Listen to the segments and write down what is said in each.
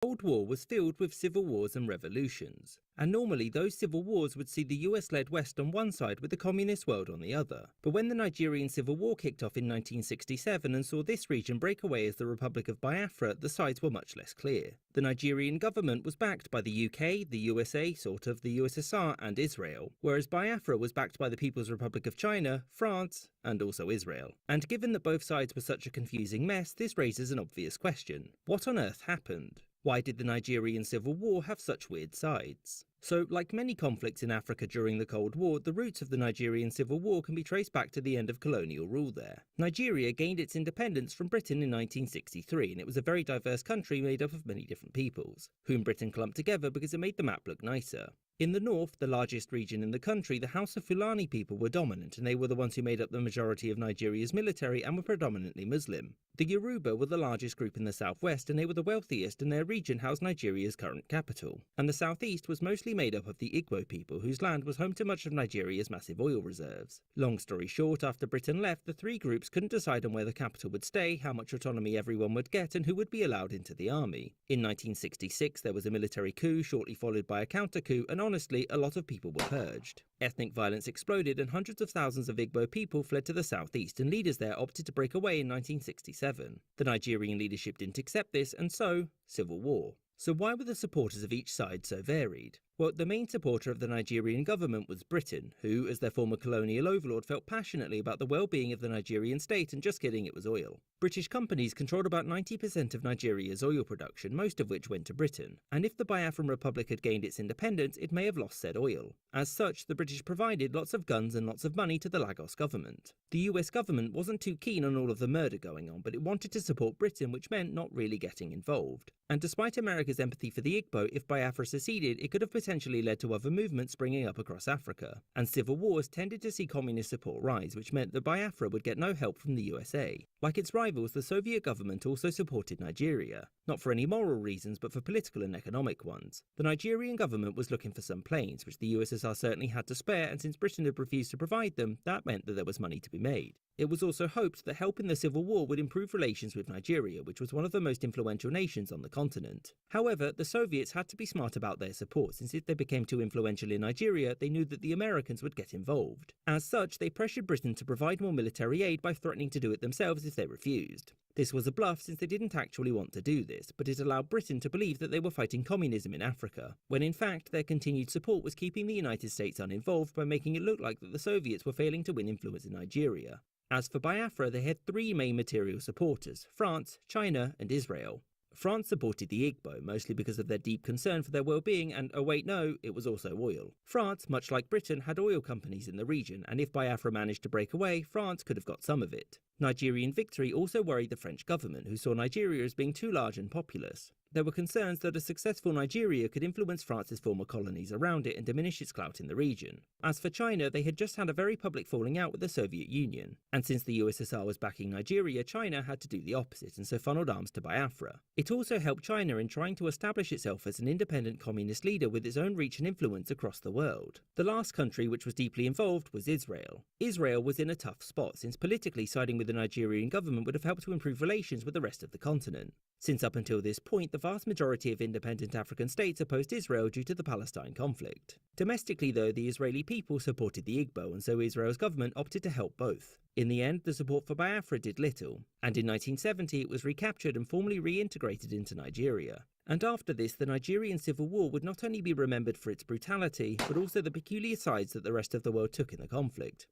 The Cold War was filled with civil wars and revolutions, and normally those civil wars would see the US-led West on one side with the communist world on the other. But when the Nigerian Civil War kicked off in 1967 and saw this region break away as the Republic of Biafra, the sides were much less clear. The Nigerian government was backed by the UK, the USA, sort of, the USSR and Israel, whereas Biafra was backed by the People's Republic of China, France, and also Israel. And given that both sides were such a confusing mess, this raises an obvious question. What on earth happened? Why did the Nigerian Civil War have such weird sides? So, like many conflicts in Africa during the Cold War, the roots of the Nigerian Civil War can be traced back to the end of colonial rule there. Nigeria gained its independence from Britain in 1963, and it was a very diverse country made up of many different peoples, whom Britain clumped together because it made the map look nicer. In the north, the largest region in the country, the House of Fulani people were dominant, and they were the ones who made up the majority of Nigeria's military and were predominantly Muslim. The Yoruba were the largest group in the southwest, and they were the wealthiest, and their region housed Nigeria's current capital. And the southeast was mostly made up of the Igbo people, whose land was home to much of Nigeria's massive oil reserves. Long story short, after Britain left, the three groups couldn't decide on where the capital would stay, how much autonomy everyone would get, and who would be allowed into the army. In 1966, there was a military coup, shortly followed by a counter-coup, and honestly, a lot of people were purged. Ethnic violence exploded and hundreds of thousands of Igbo people fled to the southeast, and leaders there opted to break away in 1967. The Nigerian leadership didn't accept this, and so, civil war. So why were the supporters of each side so varied? Well, the main supporter of the Nigerian government was Britain, who, as their former colonial overlord, felt passionately about the well-being of the Nigerian state, and just kidding, it was oil. British companies controlled about 90% of Nigeria's oil production, most of which went to Britain, and if the Biafran Republic had gained its independence, it may have lost said oil. As such, the British provided lots of guns and lots of money to the Lagos government. The US government wasn't too keen on all of the murder going on, but it wanted to support Britain, which meant not really getting involved. And despite America's empathy for the Igbo, if Biafra seceded, it could have potentially led to other movements springing up across Africa. And civil wars tended to see communist support rise, which meant that Biafra would get no help from the USA. Like its rivals, the Soviet government also supported Nigeria. Not for any moral reasons, but for political and economic ones. The Nigerian government was looking for some planes, which the USSR certainly had to spare, and since Britain had refused to provide them, that meant that there was money to be made. It was also hoped that help in the Civil War would improve relations with Nigeria, which was one of the most influential nations on the continent. However, the Soviets had to be smart about their support, since if they became too influential in Nigeria, they knew that the Americans would get involved. As such, they pressured Britain to provide more military aid by threatening to do it themselves if they refused. This was a bluff since they didn't actually want to do this, but it allowed Britain to believe that they were fighting communism in Africa, when in fact their continued support was keeping the United States uninvolved by making it look like that the Soviets were failing to win influence in Nigeria. As for Biafra, they had three main material supporters: France, China, and Israel. France supported the Igbo, mostly because of their deep concern for their well-being, and oh wait no, it was also oil. France, much like Britain, had oil companies in the region, and if Biafra managed to break away, France could have got some of it. Nigerian victory also worried the French government, who saw Nigeria as being too large and populous. There were concerns that a successful Nigeria could influence France's former colonies around it and diminish its clout in the region. As for China, they had just had a very public falling out with the Soviet Union, and since the USSR was backing Nigeria, China had to do the opposite and so funneled arms to Biafra. It also helped China in trying to establish itself as an independent communist leader with its own reach and influence across the world. The last country which was deeply involved was Israel. Israel was in a tough spot, since politically siding with the Nigerian government would have helped to improve relations with the rest of the continent. Since up until this point, the vast majority of independent African states opposed Israel due to the Palestine conflict. Domestically though, the Israeli people supported the Igbo, and so Israel's government opted to help both. In the end, the support for Biafra did little, and in 1970 it was recaptured and formally reintegrated into Nigeria. And after this, the Nigerian Civil War would not only be remembered for its brutality, but also the peculiar sides that the rest of the world took in the conflict.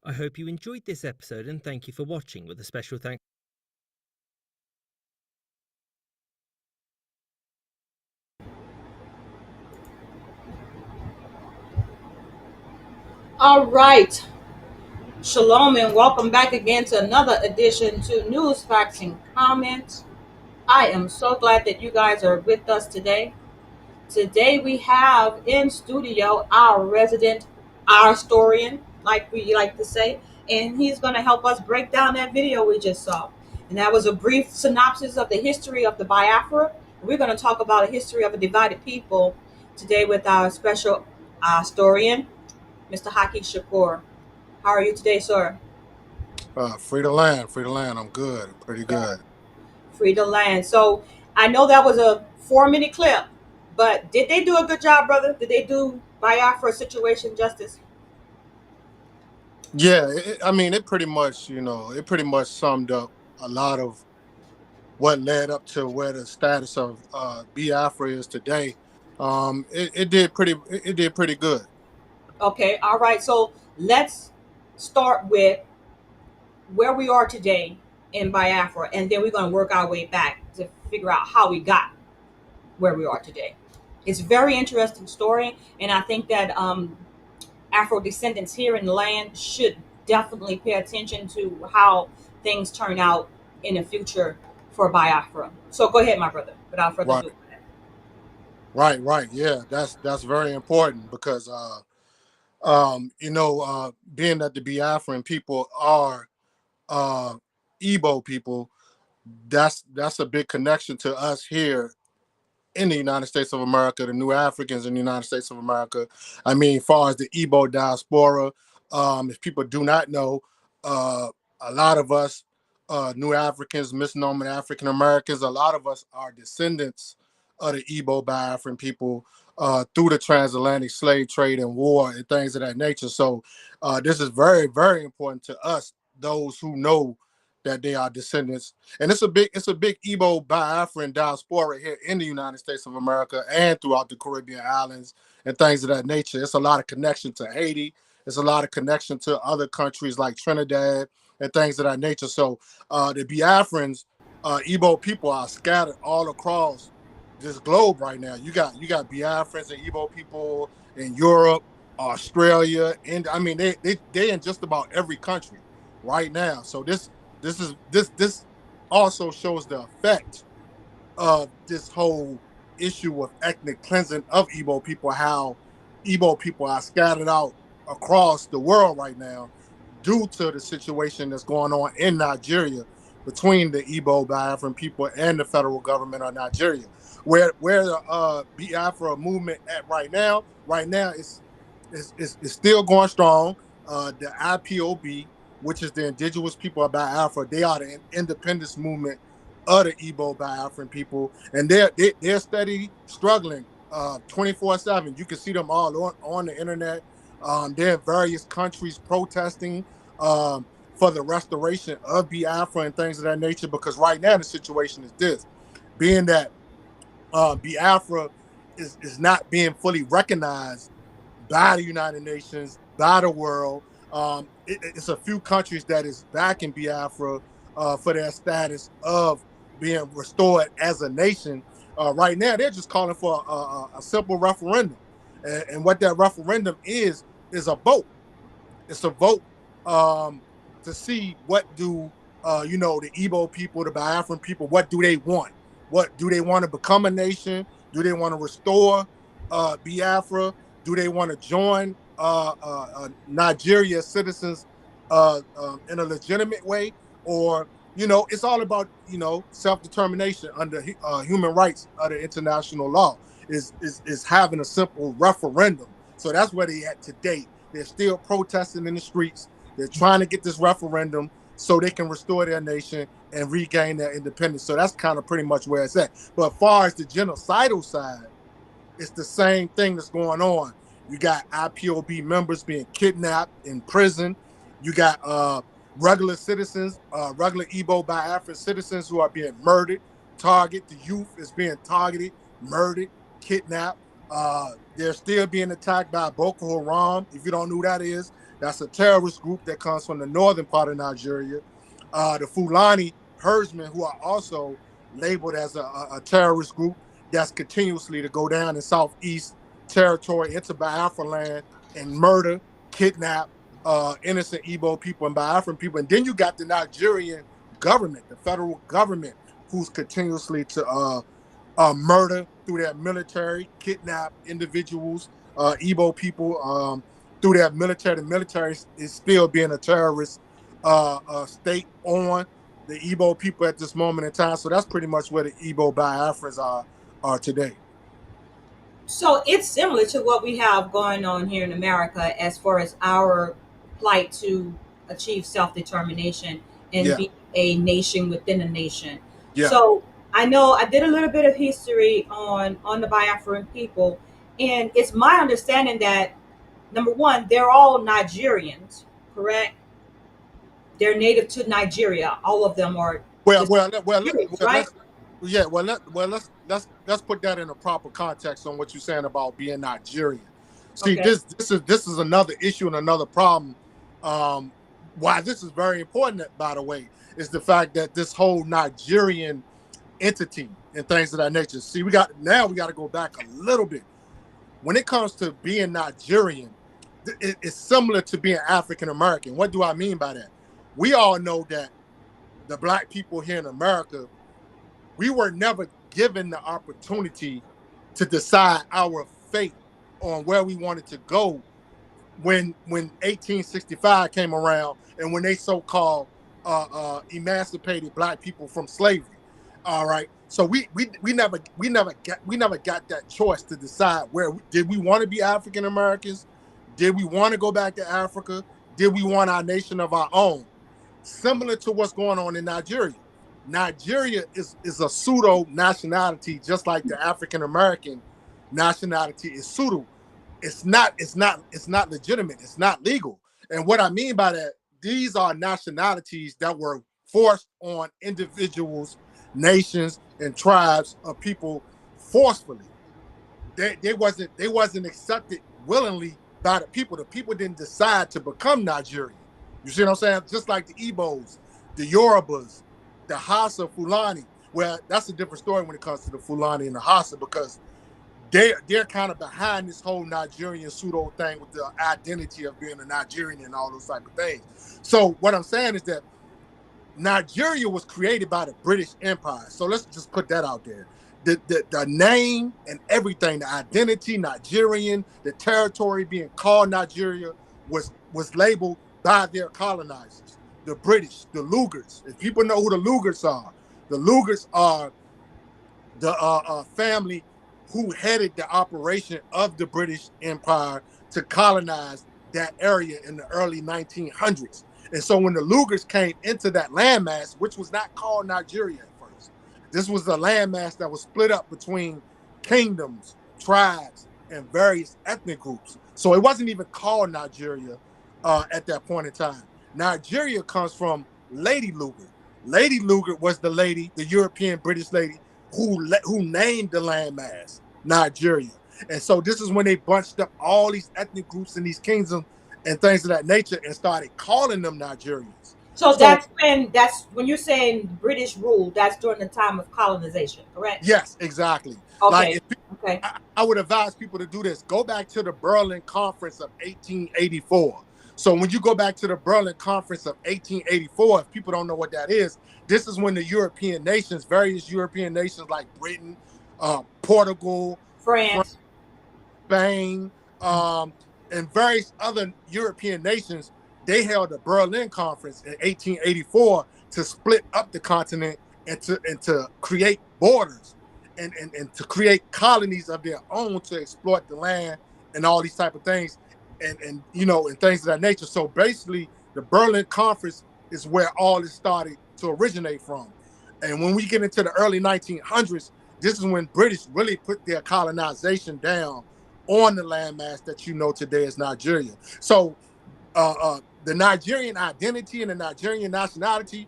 I hope you enjoyed this episode, and thank you for watching, with a special thanks. All right. Shalom and welcome back again to another edition to News, Facts, and Comments. I am so glad that you guys are with us today. Today we have in studio our resident, our historian, like we like to say, and he's going to help us break down that video we just saw. And that was a brief synopsis of the history of the Biafra. We're going to talk about a history of a divided people today with our special historian, Mr. Haki Shakur. How are you today, sir? Free to land. I'm good, pretty Yeah. good. Free to land. So I know that was a 4-minute clip. But did they do a good job, brother? Did they do Biafra situation justice? Yeah, I mean, it pretty much, it pretty much summed up a lot of what led up to where the status of Biafra is today. It did pretty good. Okay, all right. So let's start with where we are today in Biafra, and then we're going to work our way back to figure out how we got where we are today. It's a very interesting story, and I think that Afro descendants here in the land should definitely pay attention to how things turn out in the future for Biafra. So go ahead, my brother, without further Right, ado. right. Yeah, that's very important because being that the Biafran people are uh Igbo people, that's a big connection to us here in the United States of America, the new Africans in the United States of America. I mean, as far as the Igbo diaspora, if people do not know, uh, a lot of us, new Africans, misnomer African Americans, a lot of us are descendants of the Igbo Biafran people through the transatlantic slave trade and war and things of that nature. So this is very, very important to us, those who know that they are descendants, and it's a big Igbo Biafran diaspora here in the United States of America and throughout the Caribbean islands and things of that nature. It's a lot of connection to Haiti. It's a lot of connection to other countries like Trinidad and things of that nature. So the Biafrans, Igbo people are scattered all across this globe right now. You got Biafrans and Igbo people in Europe, Australia, and I mean they in just about every country right now. So this also shows the effect of this whole issue of ethnic cleansing of Igbo people, how Igbo people are scattered out across the world right now due to the situation that's going on in Nigeria between the Igbo Biafran people and the federal government of Nigeria. Where the Biafra movement at right now it's still going strong. The IPOB, which is the Indigenous People of Biafra, they are the independence movement of the Igbo Biafran people, and they're steady struggling 24/7. You can see them all on the internet. They're in various countries protesting for the restoration of Biafra and things of that nature. Because right now the situation is this: being that Biafra is not being fully recognized by the United Nations, by the world. It's a few countries that is backing Biafra for their status of being restored as a nation. Right now, they're just calling for a simple referendum, and what that referendum is a vote. It's a vote to see what do the Igbo people, the Biafran people, what do they want? What do they want to become a nation? Do they want to restore Biafra? Do they want to join Nigeria citizens in a legitimate way? Or it's all about self determination under human rights under international law. Is having a simple referendum. So that's where they at today. They're still protesting in the streets. They're trying to get this referendum so they can restore their nation and regain their independence. So that's kind of pretty much where it's at. But as far as the genocidal side, it's the same thing that's going on. You got IPOB members being kidnapped in prison. You got regular citizens, regular Igbo Biafran citizens who are being murdered, targeted. The youth is being targeted, murdered, kidnapped. They're still being attacked by Boko Haram. If you don't know who that is, that's a terrorist group that comes from the northern part of Nigeria. The Fulani herdsmen, who are also labeled as a terrorist group, that's continuously to go down in southeast territory into Biafra land and murder, kidnap innocent Igbo people and Biafran people. And then you got the Nigerian government, the federal government, who's continuously to murder through their military, kidnap individuals, Igbo people through their military. The military is still being a terrorist state on the Igbo people at this moment in time. So that's pretty much where the Igbo Biafrans are today. So it's similar to what we have going on here in America as far as our plight to achieve self determination and Yeah, be a nation within a nation. yeah. So I know I did a little bit of history on the Biafran people, and it's my understanding that number one, they're all Nigerians, correct? They're native to Nigeria. All of them are Well, just well, well, Nigerians, well, right? let's yeah, let's put that in a proper context on what you're saying about being Nigerian. See, Okay. this is another issue and another problem. Um, why this is very important, by the way, is the fact that this whole Nigerian entity and things of that nature. See, we got to go back a little bit. When it comes to being Nigerian, it's similar to being African American. What do I mean by that? We all know that the black people here in America, we were never given the opportunity to decide our fate on where we wanted to go when 1865 came around and when they so-called emancipated black people from slavery. All right, so we never got that choice to decide where did we want to be African Americans, did we want to go back to Africa, did we want our nation of our own, similar to what's going on in Nigeria. Nigeria is a pseudo nationality, just like the African American nationality is pseudo. It's not legitimate. It's not legal. And what I mean by that, these are nationalities that were forced on individuals, nations, and tribes of people forcefully. They wasn't accepted willingly by the people. The people didn't decide to become Nigerian. You see what I'm saying? Just like the Igbos, the Yorubas, the Hausa, Fulani. Well, that's a different story when it comes to the Fulani and the Hausa, because they're kind of behind this whole Nigerian pseudo thing with the identity of being a Nigerian and all those type of things. So what I'm saying is that Nigeria was created by the British Empire. So let's just put that out there. The name and everything, the identity, Nigerian, the territory being called Nigeria was labeled by their colonizers, the British, the Lugars. If people know who the Lugars are, the Lugars are the family who headed the operation of the British Empire to colonize that area in the early 1900s. And so when the Lugars came into that landmass, which was not called Nigeria at first, this was a landmass that was split up between kingdoms, tribes, and various ethnic groups. So it wasn't even called Nigeria at that point in time. Nigeria comes from Lady Lugar. Lady Lugar was the lady, the European British lady, who named the landmass Nigeria. And so this is when they bunched up all these ethnic groups in these kingdoms and things of that nature and started calling them Nigerians. So So that's when you're saying British rule, that's during the time of colonization, correct? yes, exactly. Like Okay. if Okay. I would advise people to do this. Go back to the Berlin Conference of 1884. So when you go back to the Berlin Conference of 1884, if people don't know what that is, this is when the European nations, various European nations like Britain, Portugal, France, France. Spain, and various other European nations, they held a Berlin Conference in 1884 to split up the continent and to create borders and to create colonies of their own to exploit the land and all these type of things and things of that nature. So basically, the Berlin Conference is where all this started to originate from. And when we get into the early 1900s, this is when British really put their colonization down on the landmass that you know today as Nigeria. So the Nigerian identity and the Nigerian nationality,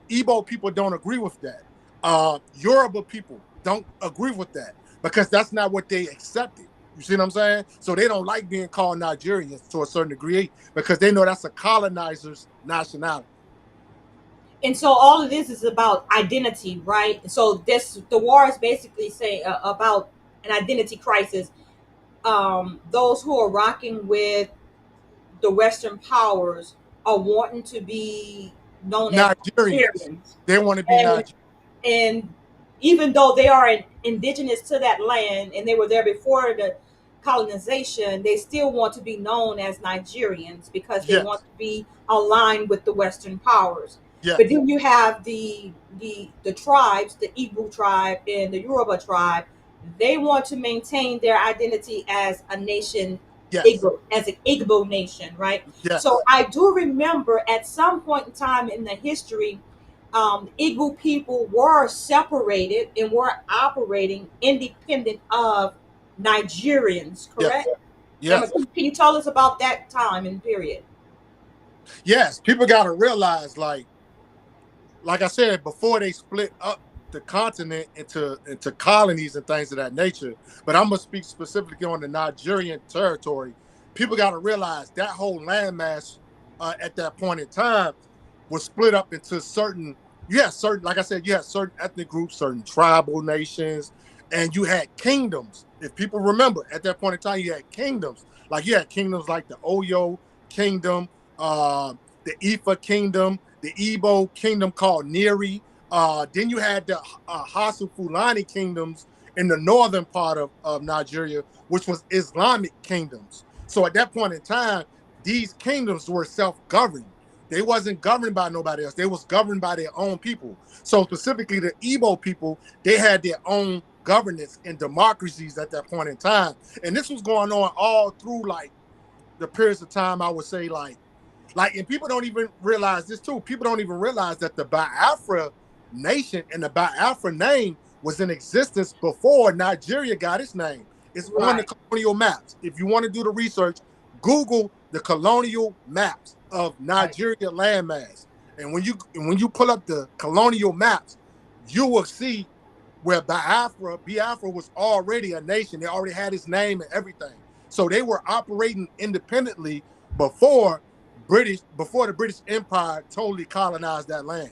Igbo people don't agree with that. Yoruba people don't agree with that because that's not what they accepted. You see what I'm saying? So they don't like being called Nigerians to a certain degree because they know that's a colonizer's nationality. And so all of this is about identity, right? So the war is basically saying about an identity crisis. Those who are rocking with the Western powers are wanting to be known as Nigerians. Nigerians, They want to be and Nigerians. and even though they are indigenous to that land and they were there before the colonization, they still want to be known as Nigerians because they want Yes. to be aligned with the Western powers. But Yes. then you have the tribes, the Igbo tribe and the Yoruba tribe. They want to maintain their identity as a nation, Yes. Igbo, as an Igbo nation, right? So Yes. I do remember at some point in time in the history, Igbo people were separated and were operating independent of Nigerians, Yes, correct? yes, Can you tell us about that time and period? yes. People got to realize, like I said, before they split up the continent into colonies and things of that nature. But I'm gonna speak specifically on the Nigerian territory. People got to realize that whole landmass at that point in time was split up into certain. You had certain, like I said, you had certain ethnic groups, certain tribal nations, and you had kingdoms. If people remember, at that point in time, you had kingdoms. Like you had kingdoms like the Oyo Kingdom, the Ifa Kingdom, the Igbo Kingdom called Neri. Then you had the Hasu Fulani kingdoms in the northern part of Nigeria, which was Islamic kingdoms. So at that point in time, these kingdoms were self-governed. They wasn't governed by nobody else. They was governed by their own people. So specifically the Igbo people, they had their own governance and democracies at that point in time. And this was going on all through like the periods of time, I would say and people don't even realize this too. People don't even realize that the Biafra nation and the Biafra name was in existence before Nigeria got its name. It's on the Right. colonial maps. If you want to do the research, Google the colonial maps of Right. Nigeria landmass. And when you pull up the colonial maps, you will see where Biafra was already a nation. They already had its name and everything. So they were operating independently before the British Empire totally colonized that land.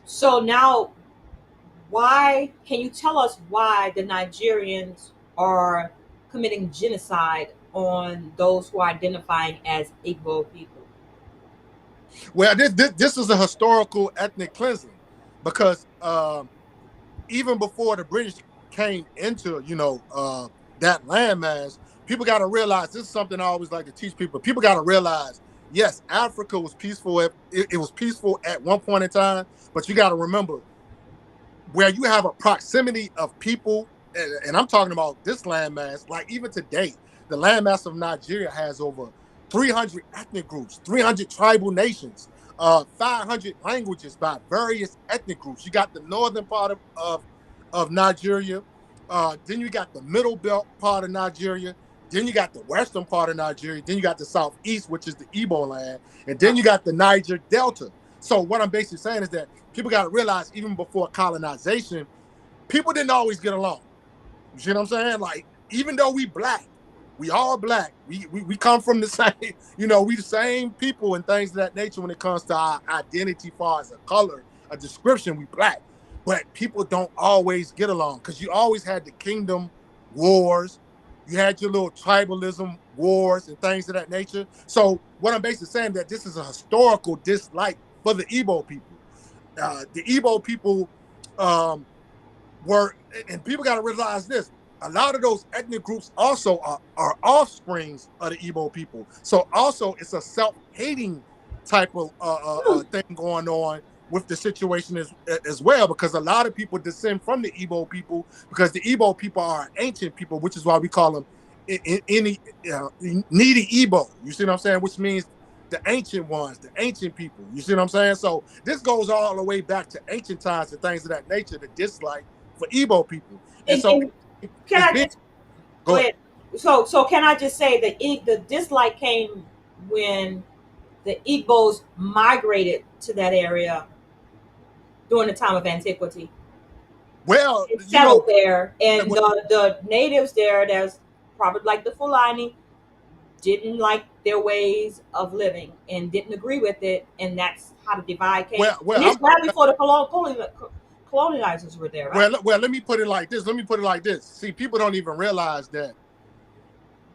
So now, why can you tell us why the Nigerians are committing genocide on those who are identifying as Igbo people? Well, this is a historical ethnic cleansing because even before the British came into that landmass, people got to realize this is something I always like to teach people. People got to realize, yes, Africa was peaceful. It was peaceful at one point in time, but you got to remember where you have a proximity of people, and I'm talking about this landmass. Like even today, the landmass of Nigeria has over 300 ethnic groups, 300 tribal nations, 500 languages by various ethnic groups. You got the northern part of Nigeria, then you got the middle belt part of Nigeria, then you got the western part of Nigeria, then you got the southeast, which is the Igbo land, and then you got the Niger Delta. So what I'm basically saying is that people got to realize even before colonization, people didn't always get along. You see what I'm saying? Like, even though we black, we all black. We come from the same, we the same people and things of that nature when it comes to our identity far as a color, a description, we black. But people don't always get along because you always had the kingdom wars. You had your little tribalism wars and things of that nature. So what I'm basically saying that this is a historical dislike for the Igbo people. The Igbo people were, and people got to realize this, a lot of those ethnic groups also are offsprings of the Igbo people. So also it's a self-hating type of thing going on with the situation as well, because a lot of people descend from the Igbo people because the Igbo people are ancient people, which is why we call them any needy Igbo. You see what I'm saying? Which means the ancient ones, the ancient people. You see what I'm saying? So this goes all the way back to ancient times and things of that nature, the dislike for Igbo people. And so And can it's I been, just go go ahead. ahead? So can I just say that the dislike came when the Igbos migrated to that area during the time of antiquity Well, and settled there, and well, the natives there, that's probably like the Fulani, didn't like their ways of living and didn't agree with it, and that's how the divide came. And I'm it's right before the colonizers were there, right? well, let me put it like this. Let me put it like this. See, people don't even realize that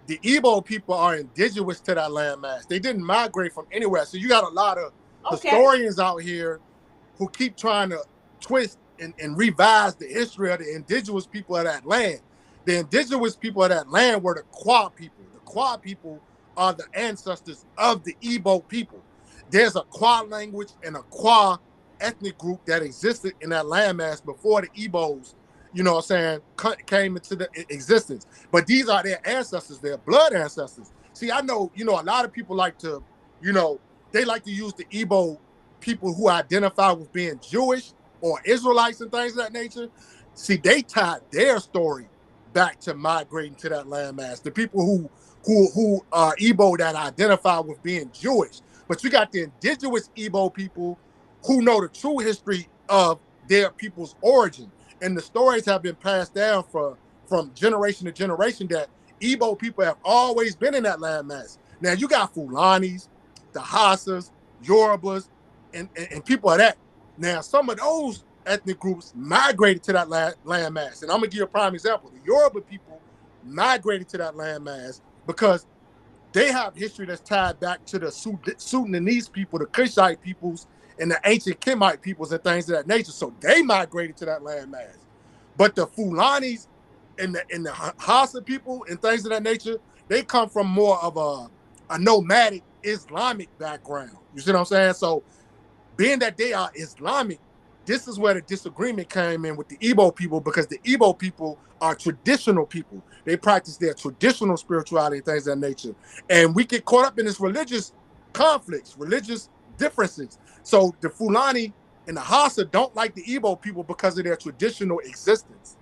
the Igbo people are indigenous to that landmass. They didn't migrate from anywhere. So you got a lot of Okay. historians out here who keep trying to twist and revise the history of the indigenous people of that land. The indigenous people of that land were the Kwa people. The Kwa people are the ancestors of the Igbo people. There's a Kwa language and a Kwa ethnic group that existed in that landmass before the Igbos, what I'm saying, came into the existence. But these are their ancestors, their blood ancestors. See, I know, a lot of people like to, they like to use the Igbo people who identify with being Jewish or Israelites and things of that nature, see, they tied their story back to migrating to that landmass. The people who are Igbo that identify with being Jewish, but you got the indigenous Igbo people who know the true history of their people's origin, and the stories have been passed down from generation to generation that Igbo people have always been in that landmass. Now you got Fulanis, the Hassas, Yorubas, and people of that. Now some of those ethnic groups migrated to that landmass, and I'm gonna give you a prime example. The Yoruba people migrated to that landmass because they have history that's tied back to the Sudanese people, the Kushite peoples, and the ancient Kimite peoples and things of that nature. So they migrated to that landmass. But the Fulanis and the Hausa people and things of that nature, they come from more of a nomadic Islamic background. You see what I'm saying? So being that they are Islamic, this is where the disagreement came in with the Igbo people, because the Igbo people are traditional people. They practice their traditional spirituality and things of that nature. And we get caught up in this religious conflicts, religious differences. So the Fulani and the Hausa don't like the Igbo people because of their traditional existence.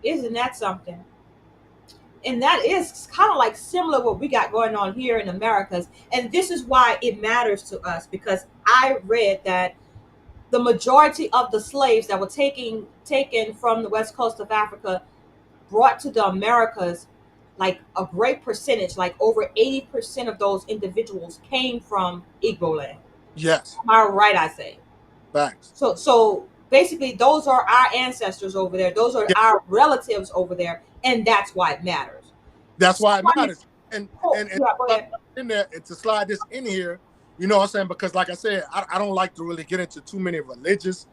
Isn't that something? And that is kind of like similar what we got going on here in Americas. And this is why it matters to us, because I read that the majority of the slaves that were taken from the west coast of Africa brought to the Americas, like a great percentage, like over 80% of those individuals came from Igbo land. Yes. Am I right, I say? Thanks. So basically those are our ancestors over there. Those are our relatives over there. And that's why it matters. That's why it matters. And go ahead. In there, and to slide this in here, you know what I'm saying? Because like I said, I don't like to really get into too many religious,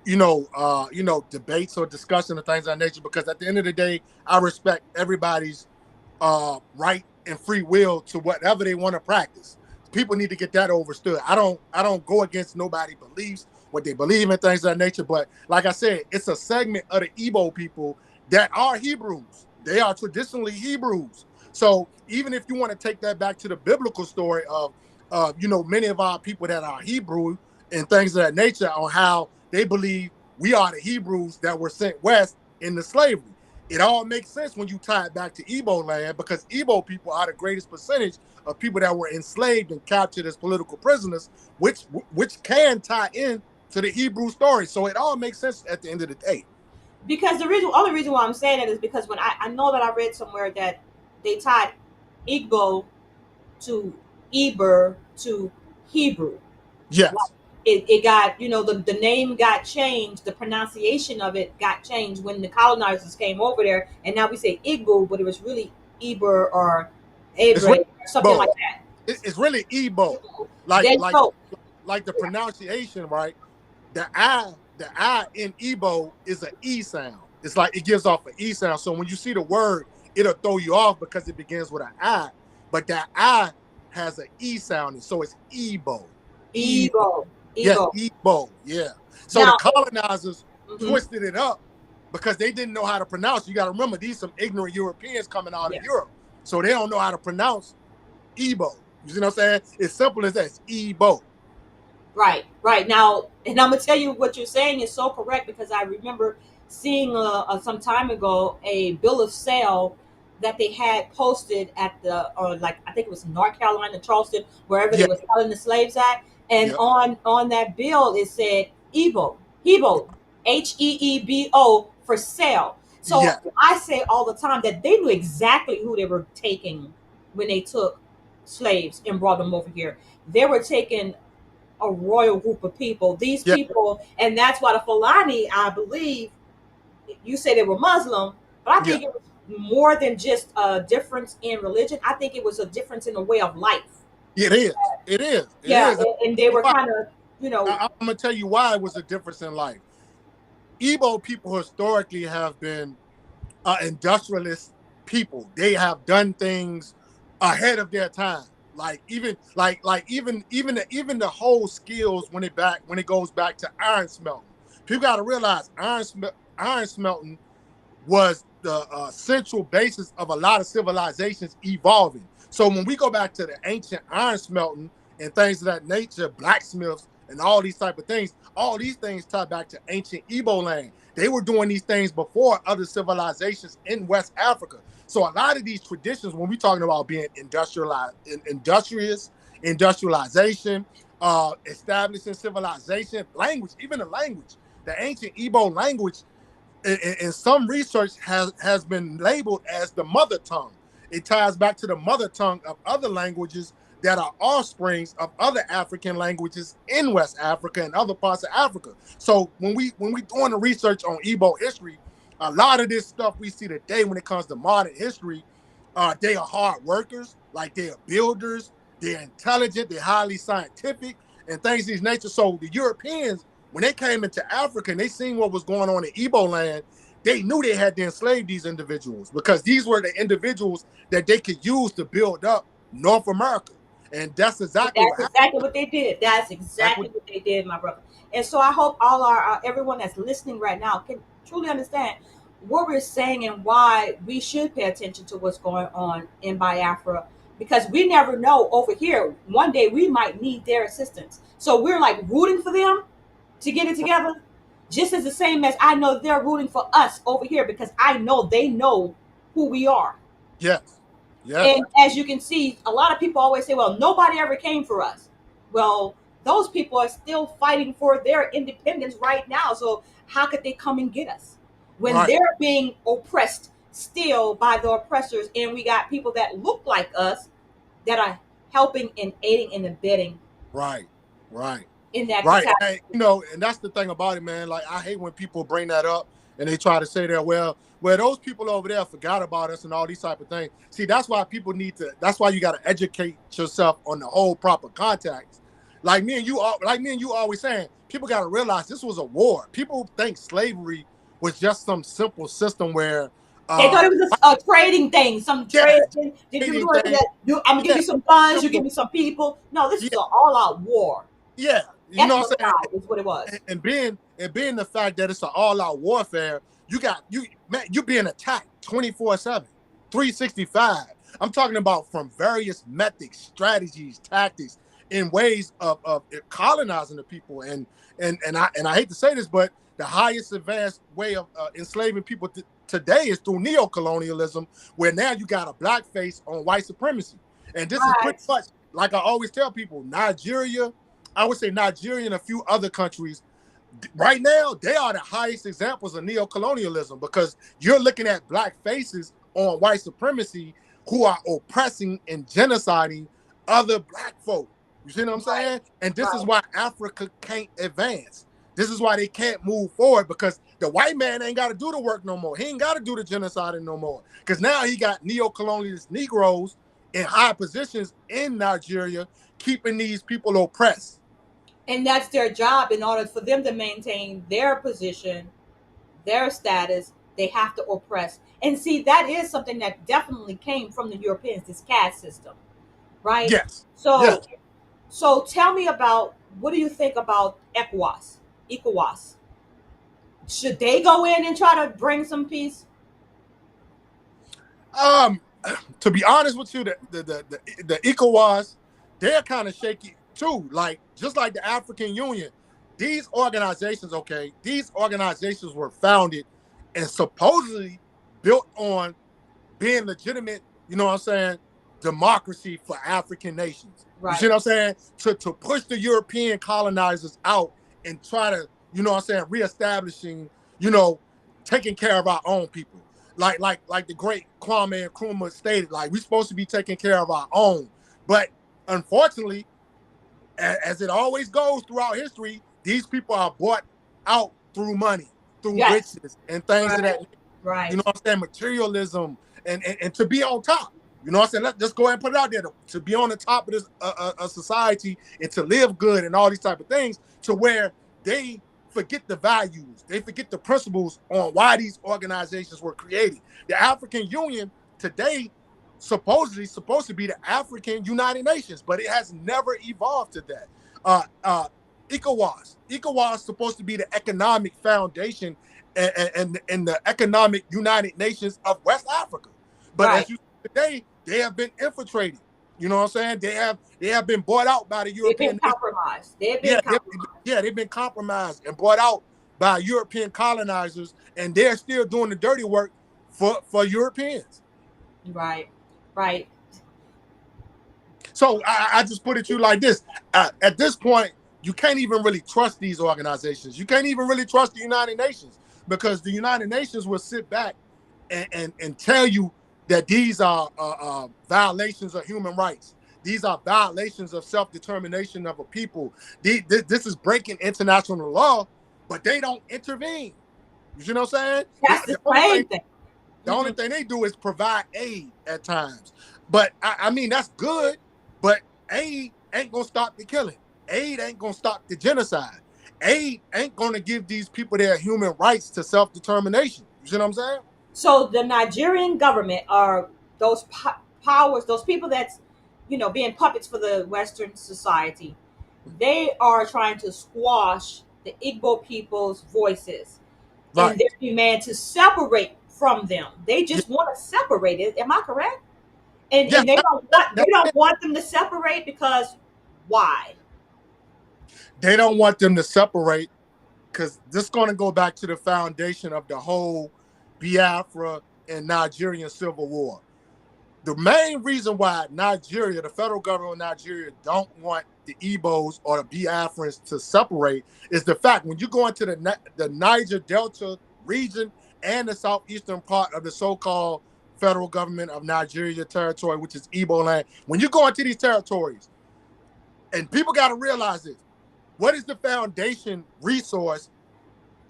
debates or discussion of things of that nature, because at the end of the day, I respect everybody's right and free will to whatever they want to practice. People need to get that understood. I don't go against nobody's beliefs, what they believe in, things of that nature. But like I said, it's a segment of the Igbo people that are Hebrews. They are traditionally Hebrews. So even if you want to take that back to the biblical story of many of our people that are Hebrew and things of that nature, on how they believe we are the Hebrews that were sent west into slavery. It all makes sense when you tie it back to Igbo land, because Igbo people are the greatest percentage of people that were enslaved and captured as political prisoners, which can tie in to the Hebrew story. So it all makes sense at the end of the day. Because the only reason why I'm saying that is because when I know that I read somewhere that they tied Igbo to Eber to Hebrew. Yes. It got, the name got changed, the pronunciation of it got changed when the colonizers came over there, and now we say Igbo, but it was really Eber or Ebre, really something like that. It's really Igbo. Like the pronunciation, right? The I in Igbo is an E sound. It's like it gives off an E sound. So when you see the word, it'll throw you off because it begins with an I. But that I has an E sound, so it's Igbo. Igbo. Yeah, Igbo. Yeah. So now, the colonizers twisted it up because they didn't know how to pronounce. You got to remember, these some ignorant Europeans coming out of Europe, so they don't know how to pronounce Igbo. You see what I'm saying? It's simple as that. It's Igbo. Right. Now, and I'm gonna tell you what you're saying is so correct, because I remember seeing some time ago a bill of sale that they had posted at I think it was North Carolina, Charleston, wherever they were selling the slaves at, and on that bill it said Hebo, Heebo for sale. So I say all the time that they knew exactly who they were taking when they took slaves and brought them over here. They were taking a royal group of people. These people, and that's why the Fulani, I believe, you say they were Muslim, but I think it was more than just a difference in religion. I think it was a difference in the way of life. It is. And they were kind of, I'm gonna tell you why it was a difference in life. Igbo people historically have been industrialist people. They have done things ahead of their time. Even the whole skills when it goes back to iron smelting. People got to realize iron smelting was the central basis of a lot of civilizations evolving. So when we go back to the ancient iron smelting and things of that nature, blacksmiths and all these type of things. All these things tie back to ancient Igbo land. They were doing these things before other civilizations in West Africa. So a lot of these traditions, when we're talking about being industrialization, establishing civilization, language, even the language, the ancient Igbo language, in some research has been labeled as the mother tongue. It ties back to the mother tongue of other languages that are offsprings of other African languages in West Africa and other parts of Africa. So when we doing the research on Igbo history, a lot of this stuff we see today when it comes to modern history, they are hard workers, like they are builders, they're intelligent, they're highly scientific, and things of this nature. So the Europeans, when they came into Africa and they seen what was going on in Igbo land, they knew they had to enslave these individuals because these were the individuals that they could use to build up North America. And that's exactly what they did. That's exactly what they did, my brother. And so I hope all our everyone that's listening right now can truly understand what we're saying and why we should pay attention to what's going on in Biafra, because we never know over here. One day we might need their assistance. So we're like rooting for them to get it together, just as the same as I know they're rooting for us over here because I know they know who we are. Yes. Yes. And as you can see, a lot of people always say, well, nobody ever came for us. Well, those people are still fighting for their independence right now. So how could they come and get us when they're being oppressed still by the oppressors? And we got people that look like us that are helping and aiding and abetting. Right. In that and, and that's the thing about it, man. Like, I hate when people bring that up and they try to say that, well, those people over there forgot about us and all these type of things. See, that's why people that's why you got to educate yourself on the whole proper context. Like me and you always saying, people got to realize this was a war. People think slavery was just some simple system where they thought it was a trading thing, some trading. I'm gonna give you some funds, you give me some people. No, this is an all-out war. Yeah, you know what I'm saying? Is what it was. And being the fact that it's an all-out warfare, you being attacked 24/7, 365. I'm talking about from various methods, strategies, tactics, in ways of colonizing the people. And I hate to say this, but the highest advanced way of enslaving people today is through neo-colonialism, where now you got a black face on white supremacy. And this is pretty much, like I always tell people, Nigeria, I would say Nigeria and a few other countries, right now, they are the highest examples of neo-colonialism because you're looking at black faces on white supremacy who are oppressing and genociding other black folk. You see what I'm saying? And this is why Africa can't advance. This is why they can't move forward, because the white man ain't got to do the work no more. He ain't got to do the genociding no more, because now he got neo-colonialist Negroes in high positions in Nigeria, keeping these people oppressed. And that's their job. In order for them to maintain their position, their status, they have to oppress. And see, that is something that definitely came from the Europeans, this caste system, right? Yes. So tell me about, what do you think about ECOWAS? Should they go in and try to bring some peace? To be honest with you, the ECOWAS, they're kind of shaky too. Like, just like the African Union, these organizations were founded and supposedly built on being legitimate, you know what I'm saying, democracy for African nations. Right. You see what I'm saying? To push the European colonizers out and try to, you know what I'm saying, reestablishing, taking care of our own people. Like the great Kwame Nkrumah stated, like, we're supposed to be taking care of our own. But unfortunately, as it always goes throughout history, these people are bought out through money, through riches and things of that. Right. You know what I'm saying? Materialism and to be on top. You know what I'm saying? Let's just go ahead and put it out there to be on the top of this society and to live good and all these type of things, to where they forget the values, they forget the principles on why these organizations were created. The African Union today supposedly supposed to be the African United Nations, but it has never evolved to that. ECOWAS supposed to be the economic foundation and the economic United Nations of West Africa. But as you see today, they have been infiltrated. You know what I'm saying? They have been bought out by the They've been European. compromised. They've Yeah, been compromised. they've been compromised and bought out by European colonizers, and they're still doing the dirty work for Europeans. Right. Right. So I just put it to you like this: at this point, you can't even really trust these organizations. You can't even really trust the United Nations, because the United Nations will sit back and tell you that these are violations of human rights. These are violations of self-determination of a people. This is breaking international law, but they don't intervene. You see what I'm saying? That's the same thing. The only thing they do is provide aid at times. But I mean, that's good, but aid ain't gonna stop the killing. Aid ain't gonna stop the genocide. Aid ain't gonna give these people their human rights to self-determination. You see what I'm saying? So the Nigerian government are those powers, those people that's, being puppets for the Western society. They are trying to squash the Igbo people's voices Right. and their demand to separate from them. They just Yeah. want to separate it. Am I correct? And Yeah, they don't want them to separate because why? they don't want them to separate because this is going to go back to the foundation of the whole Biafra and Nigerian Civil War. The main reason why Nigeria, the federal government of Nigeria, don't want the Igbos or the Biafrans to separate is the fact when you go into the Niger Delta region and the southeastern part of the so-called federal government of Nigeria territory, which is Igbo land, when you go into these territories, and people got to realize this, what is the foundation resource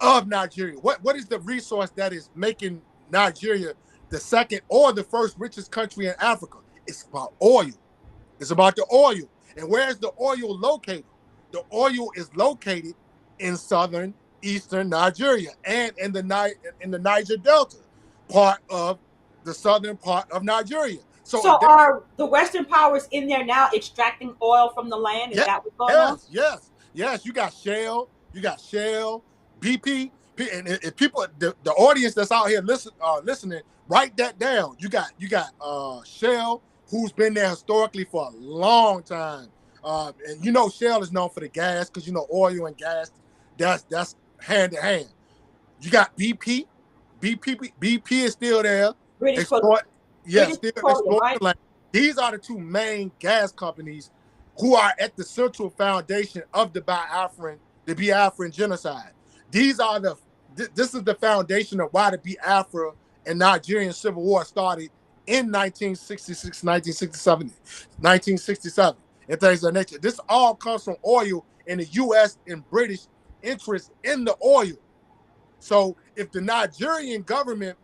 of Nigeria? What is the resource that is making Nigeria the second or the first richest country in Africa? It's about oil. It's about the oil. And where is the oil located? The oil is located in southern eastern Nigeria and in the Niger Delta part of the southern part of Nigeria. So are the Western powers in there now extracting oil from the land? Is that what's going on? Yes. You got Shell, BP, and if people, the audience that's out here listening, write that down. You got Shell, who's been there historically for a long time, and Shell is known for the gas because oil and gas, that's hand in hand. You got BP is still there. British Exploiting right? land. These are the two main gas companies who are at the central foundation of the Biafran genocide. This is the foundation of why the Biafra and Nigerian Civil War started in 1966, 1967, 1967, and things of that nature. This all comes from oil and the U.S. and British interest in the oil. So if the Nigerian government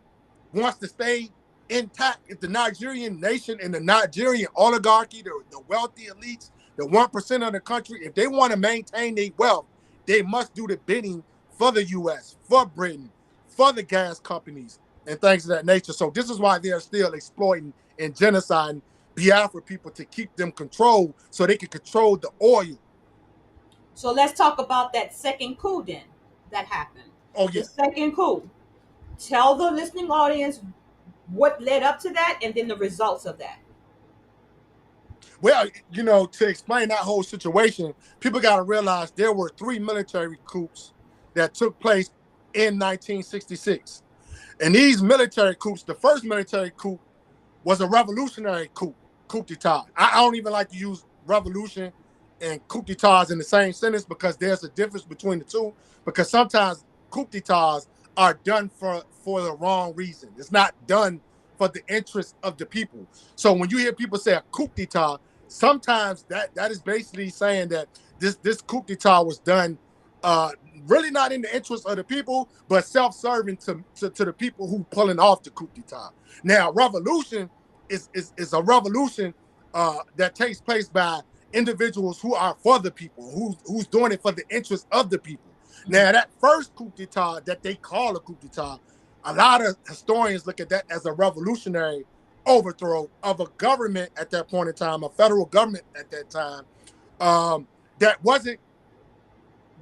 wants to stay intact, if the Nigerian nation and the Nigerian oligarchy, the wealthy elites, the 1% of the country, if they want to maintain their wealth, they must do the bidding for the U.S., for Britain, for the gas companies, and things of that nature. So this is why they're still exploiting and genociding Biafra people to keep them controlled so they can control the oil. So let's talk about that second coup then that happened. Oh, yeah. The second coup. Tell the listening audience what led up to that and then the results of that. Well, to explain that whole situation, people got to realize there were 3 military coups that took place in 1966. And these military coups, the first military coup was a revolutionary coup d'etat. I don't even like to use revolution and coup d'etats in the same sentence because there's a difference between the two, because sometimes coup d'etats are done for the wrong reason. It's not done for the interest of the people. So when you hear people say a coup d'etat, sometimes that is basically saying that this coup d'etat was done really not in the interest of the people, but self-serving to the people who pulling off the coup d'etat. Now, revolution is a revolution that takes place by individuals who are for the people, who's doing it for the interest of the people. Now, that first coup d'etat that they call a coup d'etat, a lot of historians look at that as a revolutionary overthrow of a government at that point in time, a federal government at that time, that wasn't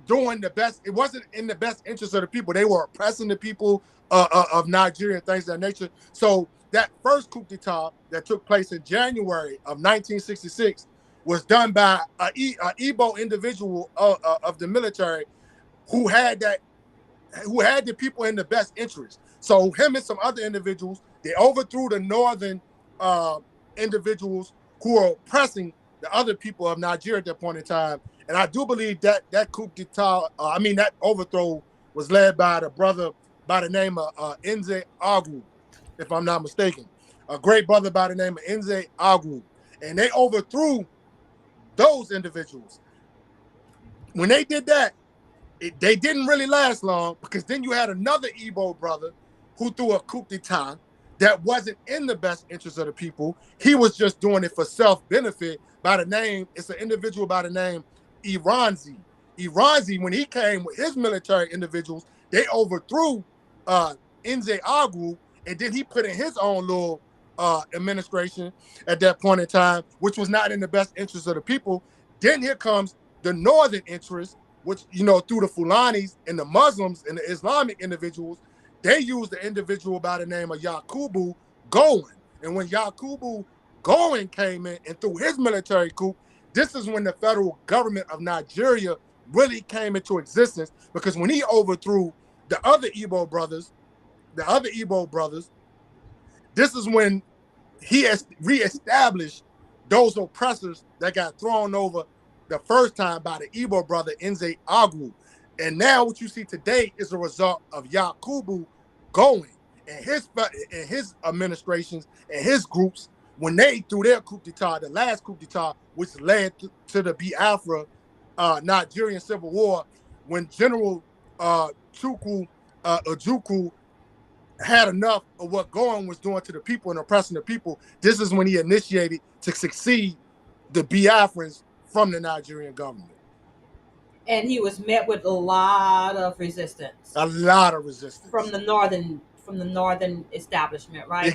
doing the best. It wasn't in the best interest of the people. They were oppressing the people of Nigeria and things of that nature. So that first coup d'etat that took place in January of 1966 was done by a Igbo individual of the military who had the people in the best interest. So him and some other individuals, they overthrew the northern individuals who were oppressing the other people of Nigeria at that point in time. And I do believe that coup d'etat, that overthrow was led by the brother by the name of Nze Agwu, if I'm not mistaken. A great brother by the name of Nze Agwu. And they overthrew those individuals. When they did that, they didn't really last long, because then you had another Igbo brother who threw a coup d'etat that wasn't in the best interest of the people. He was just doing it for self-benefit. It's an individual by the name Iranzi. Iranzi, when he came with his military individuals, they overthrew Nze Agwu, and then he put in his own little administration at that point in time, which was not in the best interest of the people. Then here comes the northern interest, which, through the Fulanis and the Muslims and the Islamic individuals, they used the individual by the name of Yakubu Gowon. And when Yakubu Gowon came in and threw his military coup, this is when the federal government of Nigeria really came into existence, because when he overthrew the other Igbo brothers, this is when he has reestablished those oppressors that got thrown over the first time by the Igbo brother Nze Agwu. And now what you see today is a result of Yakubu Gowon and his administrations and his groups when they threw their coup d'etat, the last coup d'etat, which led to the Biafra Nigerian Civil War, when General Ojukwu had enough of what Gowon was doing to the people and oppressing the people. This is when he initiated to succeed the Biafrans from the Nigerian government. And he was met with a lot of resistance. A lot of resistance from the northern establishment, right?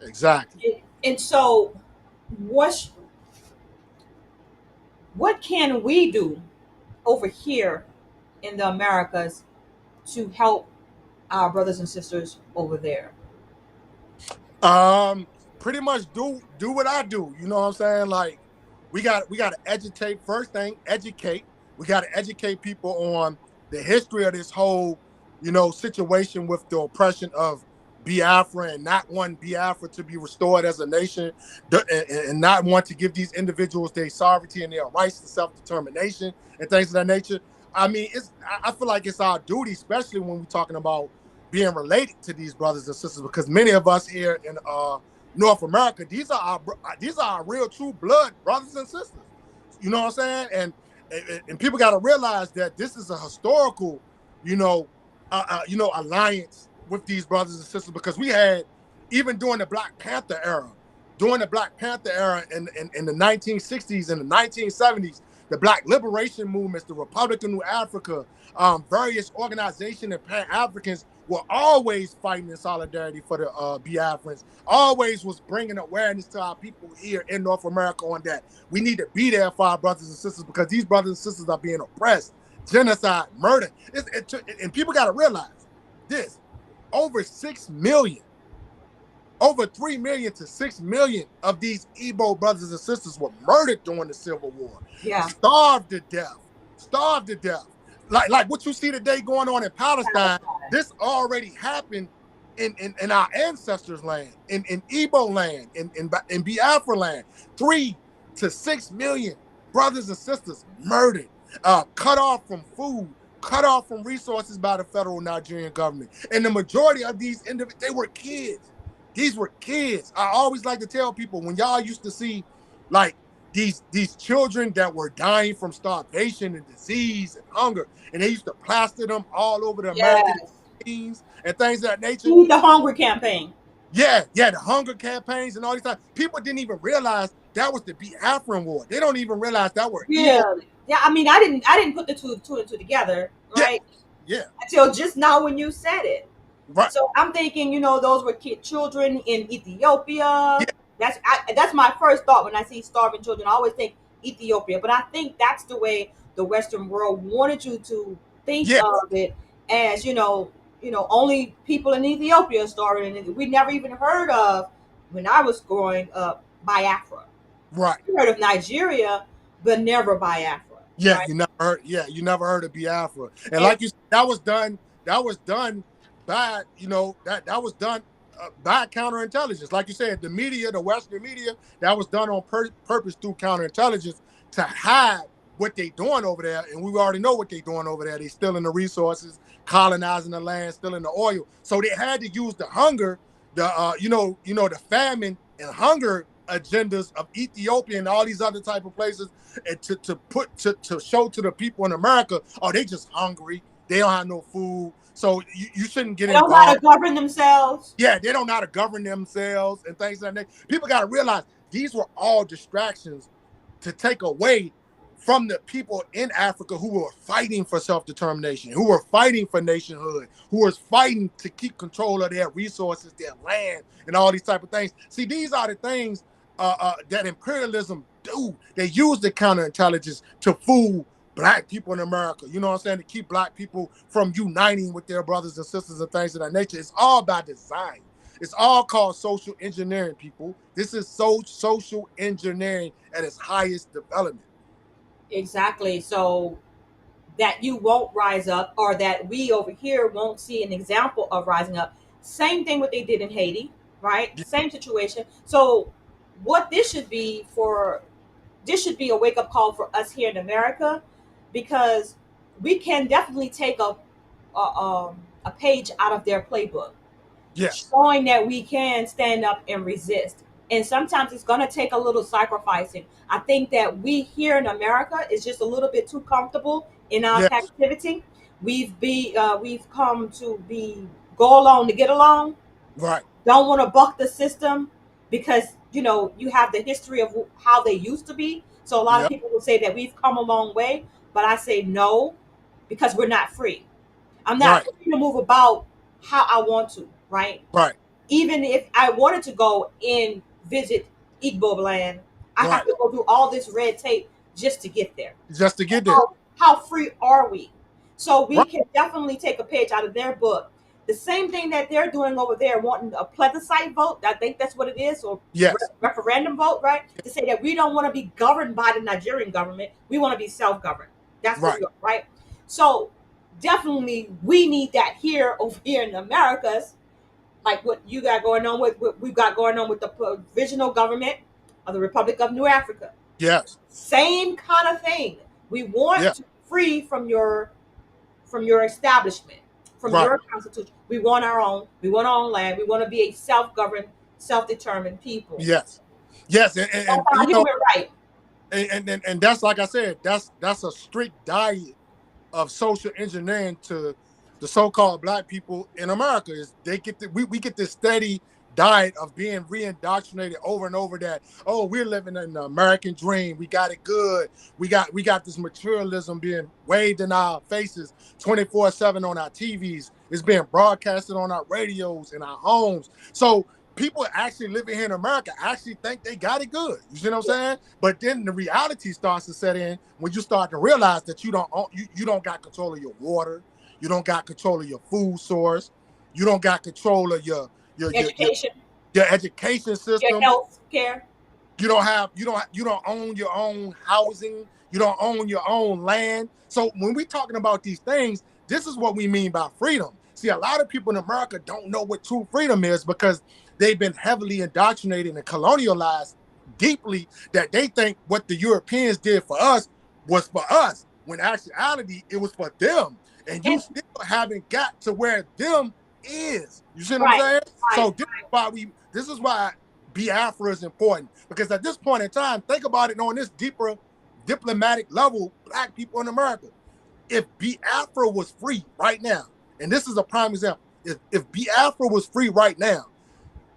Exactly. And so, what can we do over here in the Americas to help our brothers and sisters over there? Pretty much do what I do. You know what I'm saying? Like, we got to educate. First thing, educate. We got to educate people on the history of this whole, situation with the oppression of Biafra, and not want Biafra to be restored as a nation, and not want to give these individuals their sovereignty and their rights to self-determination and things of that nature. I feel like it's our duty, especially when we're talking about being related to these brothers and sisters, because many of us here in North America, these are our real true blood brothers and sisters. You know what I'm saying? And people got to realize that this is a historical, alliance with these brothers and sisters, because we had, even during the Black Panther era in the 1960s and the 1970s, the Black liberation movements, the Republic of New Africa, various organizations and Pan-Africans were always fighting in solidarity for the Biafrans, always was bringing awareness to our people here in North America on that. We need to be there for our brothers and sisters, because these brothers and sisters are being oppressed, genocide, murder. And people got to realize this: over 6 million, over 3 million to 6 million of these Igbo brothers and sisters were murdered during the Civil War. Yeah. Starved to death. Like what you see today going on in Palestine, this already happened in our ancestors' land, in Igbo land, in Biafra land. 3 to 6 million brothers and sisters murdered, cut off from food, cut off from resources by the federal Nigerian government. And the majority of these individuals, they were kids. These were kids. I always like to tell people, when y'all used to see like these children that were dying from starvation and disease and hunger, and they used to plaster them all over the American scenes and things of that nature. The hunger campaign. Yeah, the hunger campaigns and all these things. People didn't even realize that was the Biafran War. They don't even realize that were evil. Yeah. I mean, I didn't put the two and two together, right? Yeah. Until just now when you said it. Right. So I'm thinking, those were children in Ethiopia. Yeah. That's my first thought when I see starving children. I always think Ethiopia, but I think that's the way the Western world wanted you to think of it, as only people in Ethiopia started, and we never even heard of, when I was growing up, Biafra. Right. We heard of Nigeria, but never Biafra, Yeah, right? you never heard. Yeah, you never heard of Biafra, and And like you said, that was done. That was done by that was done by counterintelligence. Like you said, the media, the Western media, that was done on purpose through counterintelligence to hide what they doing over there, and we already know what they doing over there. They stealing the resources, colonizing the land, stealing the oil. So they had to use the hunger, the famine and hunger agendas of Ethiopia and all these other type of places, and to show to the people in America, oh, they just hungry, they don't have no food, so you shouldn't get they don't know how involved. to govern themselves. Yeah, they don't know how to govern themselves and things like that. People got to realize these were all distractions to take away from the people in Africa who were fighting for self-determination, who were fighting for nationhood, who was fighting to keep control of their resources, their land, and all these type of things. See, these are the things that imperialism do. They use the counterintelligence to fool Black people in America. You know what I'm saying? To keep Black people from uniting with their brothers and sisters and things of that nature. It's all by design. It's all called social engineering, people. This is social engineering at its highest development. Exactly. So that you won't rise up, or that we over here won't see an example of rising up. Same thing what they did in Haiti, right? Yeah, Same situation. So what this should be a wake up call for us here in America, because we can definitely take a page out of their playbook, yes, showing that we can stand up and resist. And sometimes it's going to take a little sacrificing. I think that we here in America is just a little bit too comfortable in our yes, captivity. We've come to be go along to get along. right, Don't want to buck the system, because you have the history of how they used to be. So a lot of yep, people will say that we've come a long way, but I say no, because we're not free. I'm not right, free to move about how I want to, right? right, Even if I wanted to go and visit Igbo land, I have right. to go through all this red tape just to get there. Just to get there. How free are we? So we Right, can definitely take a page out of their book. The same thing that they're doing over there, wanting a plebiscite vote. I think that's what it is, or yes, referendum vote, right? To say that we don't want to be governed by the Nigerian government. We want to be self-governed. That's what right, we are, right? So definitely we need that here over here in the Americas, like what you got going on with what we've got going on with the provisional government of the Republic of New Africa. yes, Same kind of thing. We want yeah, to free from your establishment, from right, your constitution. We want our own. We want our own land. We want to be a self-governed, self-determined people. yes, yes, That's how you do it right. and that's, like I said, that's a strict diet of social engineering to the so-called Black people in America. Is they get we get this steady diet of being re-indoctrinated over and over, that, oh, we're living in the American dream, we got it good, we got this materialism being waved in our faces 24/7 on our TVs. It's being broadcasted on our radios in our homes. So people actually living here in America actually think they got it good. You see what I'm saying? But then the reality starts to set in when you start to realize that you don't got control of your water, you don't got control of your food source, you don't got control of your your your, Education, your education your system. health care. You don't own your own housing, you don't own your own land. So when we're talking about these things, this is what we mean by freedom. See, a lot of people in America don't know what true freedom is, because they've been heavily indoctrinated and colonialized deeply, that they think what the Europeans did for us was for us, when actuality it was for them. And you And still haven't got to where them is. You see what I'm right, saying? right, So this is why Biafra is important, because at this point in time, think about it on this deeper diplomatic level, Black people in America. If Biafra was free right now, and this is a prime example, if Biafra was free right now,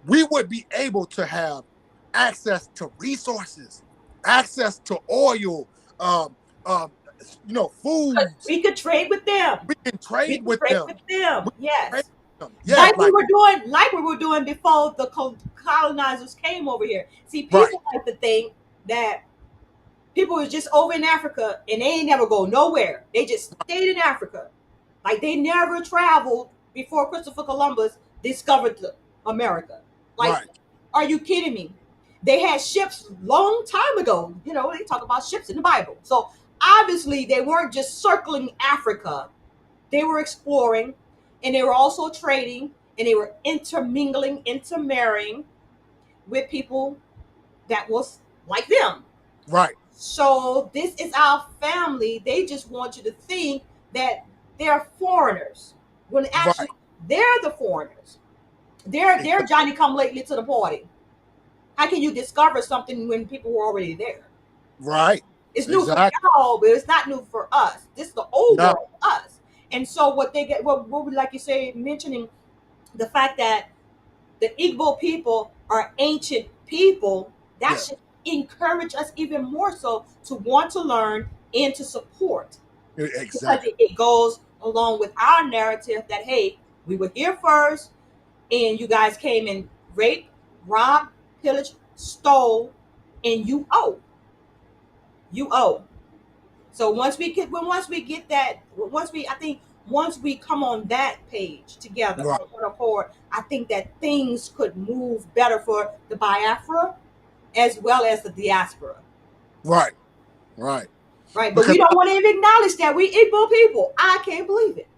we would be able to have access to resources, access to oil, um, um, foods. we could trade with them. We can We trade could with trade them. with them. We can trade Yes. with them. Yeah, like, Like we were doing before the colonizers came over here. See, right, people like to think that people was just over in Africa and they ain't never go nowhere. They just stayed in Africa. Like they never traveled before Christopher Columbus discovered America. Like, Right. are you kidding me? They had ships long time ago. You know, they talk about ships in the Bible. So obviously they weren't just circling Africa. They were exploring, and they were also trading, and they were intermingling, intermarrying with people that was like them. Right. So this is our family. They just want you to think that they're foreigners when Right. actually they're the foreigners. They're Johnny come lately to the party. How can you discover something when people were already there? Right. It's new for Exactly. y'all, but it's not new for us. This is the old No. world for us. And so what they get, what would, like you say, mentioning the fact that the Igbo people are ancient people, that Yeah. should encourage us even more so to want to learn and to support, because Exactly. it goes along with our narrative that, hey, we were here first and you guys came and raped, robbed, pillaged, stole, and you owe. So once we get that, I think once we come on that page together Right. on one accord, I think that things could move better for the Biafra as well as the diaspora, Right. Right. right? But we Because don't want to even acknowledge that we Igbo people. I can't believe it.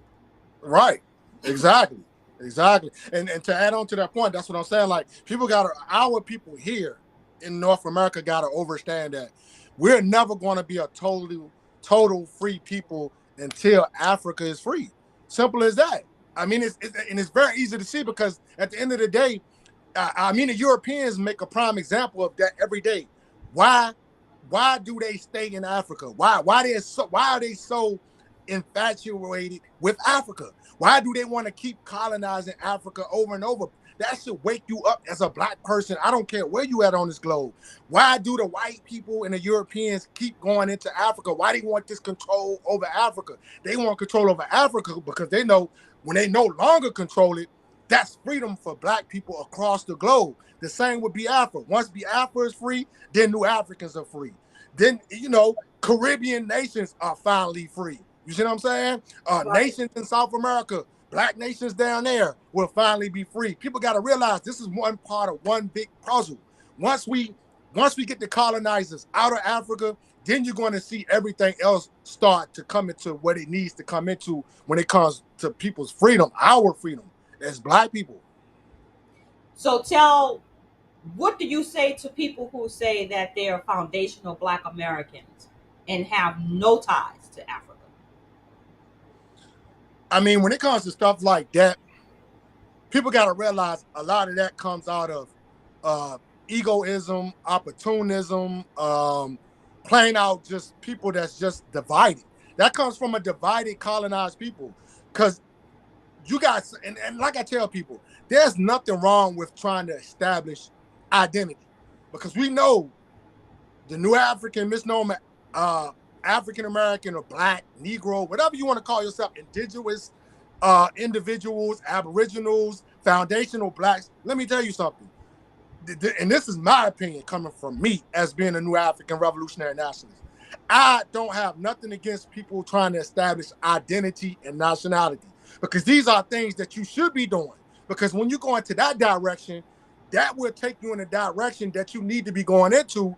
right. Exactly. Exactly. And to add on to that point, that's what I'm saying. Like people gotta our people here in North America gotta understand that we're never gonna be a total free people until Africa is free. Simple as that. I mean, and it's very easy to see because at the end of the day, I mean, the Europeans make a prime example of that every day. Why? Why do they stay in Africa? Why are they so infatuated with Africa? Why do they want to keep colonizing Africa over and over? That should wake you up as a black person. I don't care where you at on this globe. Why do the white people and the Europeans keep going into Africa? Why they want this control over Africa? They want control over Africa because they know when they no longer control it, that's freedom for black people across the globe. The same with Biafra. Once Biafra is free, then New Africans are free. Then, Caribbean nations are finally free. You see what I'm saying? Right. Nations in South America, black nations down there will finally be free. People got to realize this is one part of one big puzzle. Once we get the colonizers out of Africa, then you're going to see everything else start to come into what it needs to come into when it comes to people's freedom, our freedom as black people. So what do you say to people who say that they are foundational Black Americans and have no ties to Africa? I mean, when it comes to stuff like that, people got to realize a lot of that comes out of egoism, opportunism, playing out just people that's just divided. That comes from a divided, colonized people. Because you guys, and like I tell people, there's nothing wrong with trying to establish identity. Because we know the New African misnomer, African American or Black, Negro, whatever you want to call yourself, indigenous individuals, aboriginals, foundational Blacks. Let me tell you something. And this is my opinion coming from me as being a New African revolutionary nationalist. I don't have nothing against people trying to establish identity and nationality because these are things that you should be doing. Because when you go into that direction, that will take you in a direction that you need to be going into,